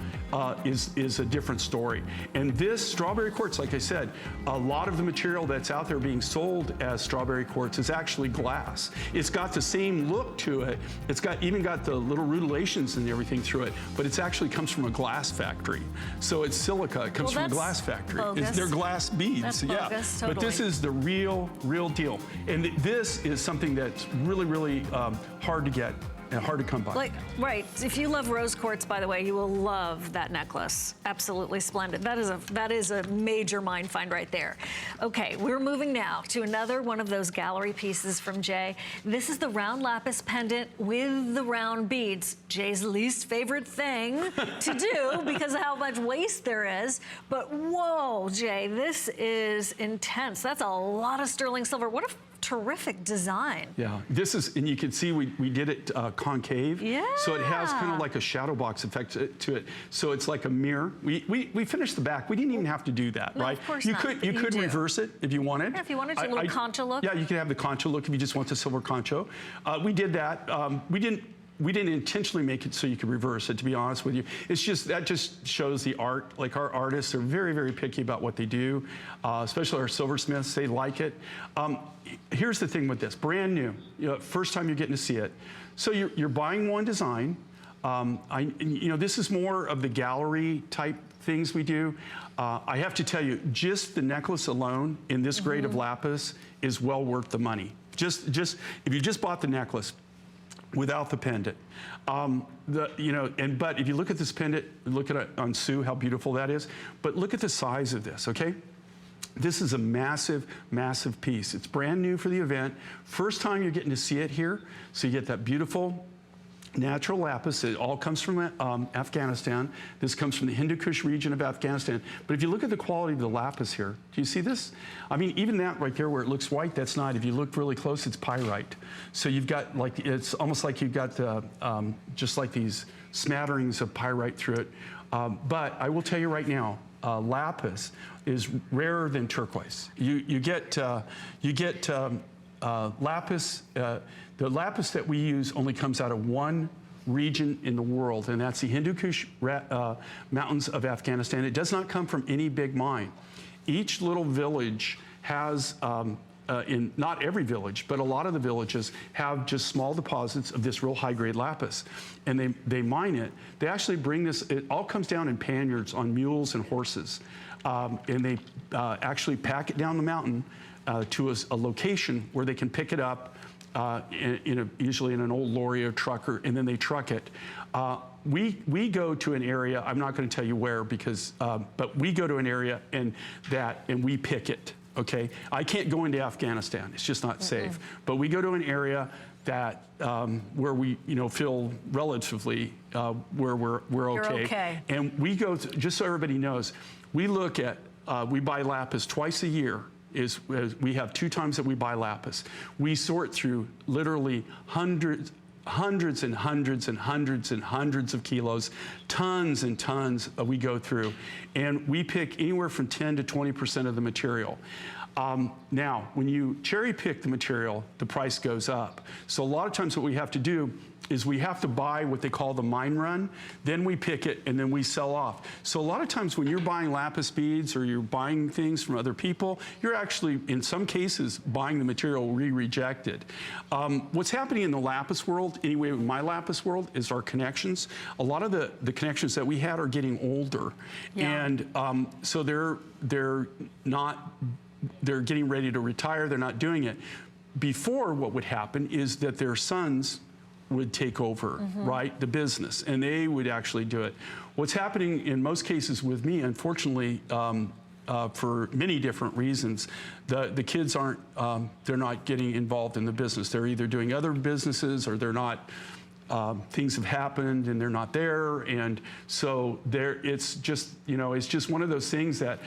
is a different story. And this strawberry quartz, like I said, a lot of the material that's out there being sold as strawberry quartz is actually glass. It's got the same look to it. It's even got the little rutilations and everything through it, but it actually comes from a glass factory. So it's silica. It comes from a glass factory. They're glass beads. That's bogus, totally. But this is the real deal. And this is something that's really, really hard to get and hard to come by. Right. If you love rose quartz, by the way, you will love that necklace. Absolutely splendid. That is a major mind find right there. Okay, we're moving now to another one of those gallery pieces from Jay. This is the round lapis pendant with the round beads. Jay's least favorite thing to do because of how much waste there is. But whoa, Jay, this is intense. That's a lot of sterling silver. What a terrific design. Yeah, this is, and you can see we did it concave. Yeah. So it has kind of like a shadow box effect to it. So it's like a mirror. We finished the back. We didn't even have to do that, right? Of course you not, could but you do. reverse it if you wanted. Yeah, if you wanted to, a little concha look. Yeah, you could have the concha look if you just want the silver concha. We did that. We didn't intentionally make it so you could reverse it, to be honest with you. It's just, that just shows the art. Like, our artists are very, very picky about what they do, especially our silversmiths, they like it. Here's the thing with this, brand new, first time you're getting to see it. So you're buying one design. This is more of the gallery type things we do. I have to tell you, just the necklace alone in this grade of lapis is well worth the money. Just if you just bought the necklace, without the pendant. But if you look at this pendant, look at it on Sue, how beautiful that is. But look at the size of this, okay? This is a massive, massive piece. It's brand new for the event. First time you're getting to see it here. So you get that beautiful natural lapis. It all comes from Afghanistan. This comes from the Hindu Kush region of Afghanistan. But if you look at the quality of the lapis here, do you see this? I mean, even that right there where it looks white, that's not. If you look really close, it's pyrite. So you've got it's almost like you've got just like these smatterings of pyrite through it. But I will tell you right now, lapis is rarer than turquoise. You get lapis. The lapis that we use only comes out of one region in the world, and that's the Hindu Kush mountains of Afghanistan. It does not come from any big mine. Each little village has, not every village, but a lot of the villages have just small deposits of this real high-grade lapis, and they mine it. They actually bring this, it all comes down in panniers on mules and horses, and they actually pack it down the mountain to a location where they can pick it up usually in an old lorry or trucker, and then they truck it. We go to an area, I'm not going to tell you where because, but we go to an area and we pick it, okay? I can't go into Afghanistan, it's just not safe. But we go to an area that, where we, feel relatively, where we're okay. You're okay. And we go, just so everybody knows, we look at, we buy lapis twice a year. We have 2 times that we buy lapis. We sort through literally hundreds and hundreds and hundreds and hundreds of kilos, tons and tons we go through, and we pick anywhere from 10 to 20% of the material. Now, when you cherry pick the material, the price goes up. So a lot of times what we have to do is we have to buy what they call the mine run, then we pick it, and then we sell off. So a lot of times when you're buying lapis beads or you're buying things from other people, you're actually, in some cases, buying the material rejected. What's happening in the lapis world, anyway, in my lapis world, is our connections. A lot of the connections that we had are getting older. Yeah. And so they're getting ready to retire, they're not doing it. Before, what would happen is that their sons would take over, right, the business, and they would actually do it. What's happening in most cases with me, unfortunately, for many different reasons, the kids aren't, they're not getting involved in the business. They're either doing other businesses or they're not, things have happened and they're not there, and so it's just, you know, it's just one of those things that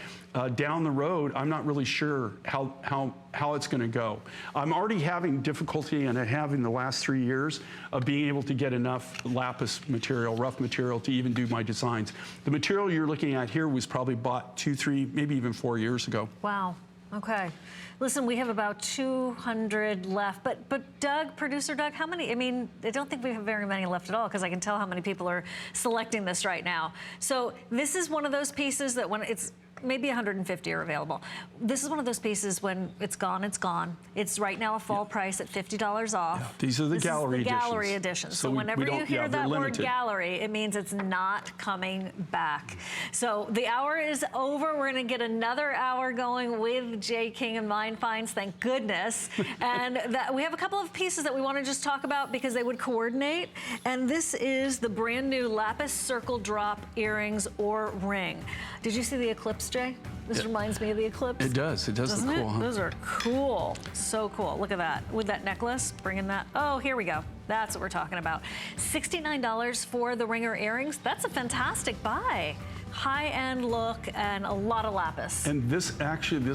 down the road, I'm not really sure how it's going to go. I'm already having difficulty, and I have in the last 3 years, of being able to get enough lapis material, rough material, to even do my designs. The material you're looking at here was probably bought 2, 3, maybe even 4 years ago. Wow. Okay. Listen, we have about 200 left, but Doug, producer Doug, how many? I mean, I don't think we have very many left at all, because I can tell how many people are selecting this right now. So this is one of those pieces that when it's, maybe 150 are available. This is one of those pieces when it's gone, it's gone. It's right now a fall price at $50 off. Yeah, these are the gallery editions. Gallery editions. So whenever you hear that word gallery, it means it's not coming back. So the hour is over. We're going to get another hour going with Jay King and Mine Finds, thank goodness. And we have a couple of pieces that we want to just talk about because they would coordinate. And this is the brand new lapis circle drop earrings or ring. Did you see the eclipse, Jay? This reminds me of the eclipse. It does. It does look cool, huh? Those are cool. So cool. Look at that. With that necklace, bringing that. Oh, here we go. That's what we're talking about. $69 for the ringer earrings. That's a fantastic buy. High-end look and a lot of lapis. And this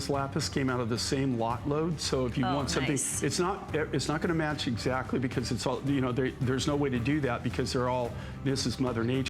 lapis came out of the same lot load. So if you want something, nice. it's not going to match exactly, because it's all, you know, there's no way to do that because they're all, this is Mother Nature.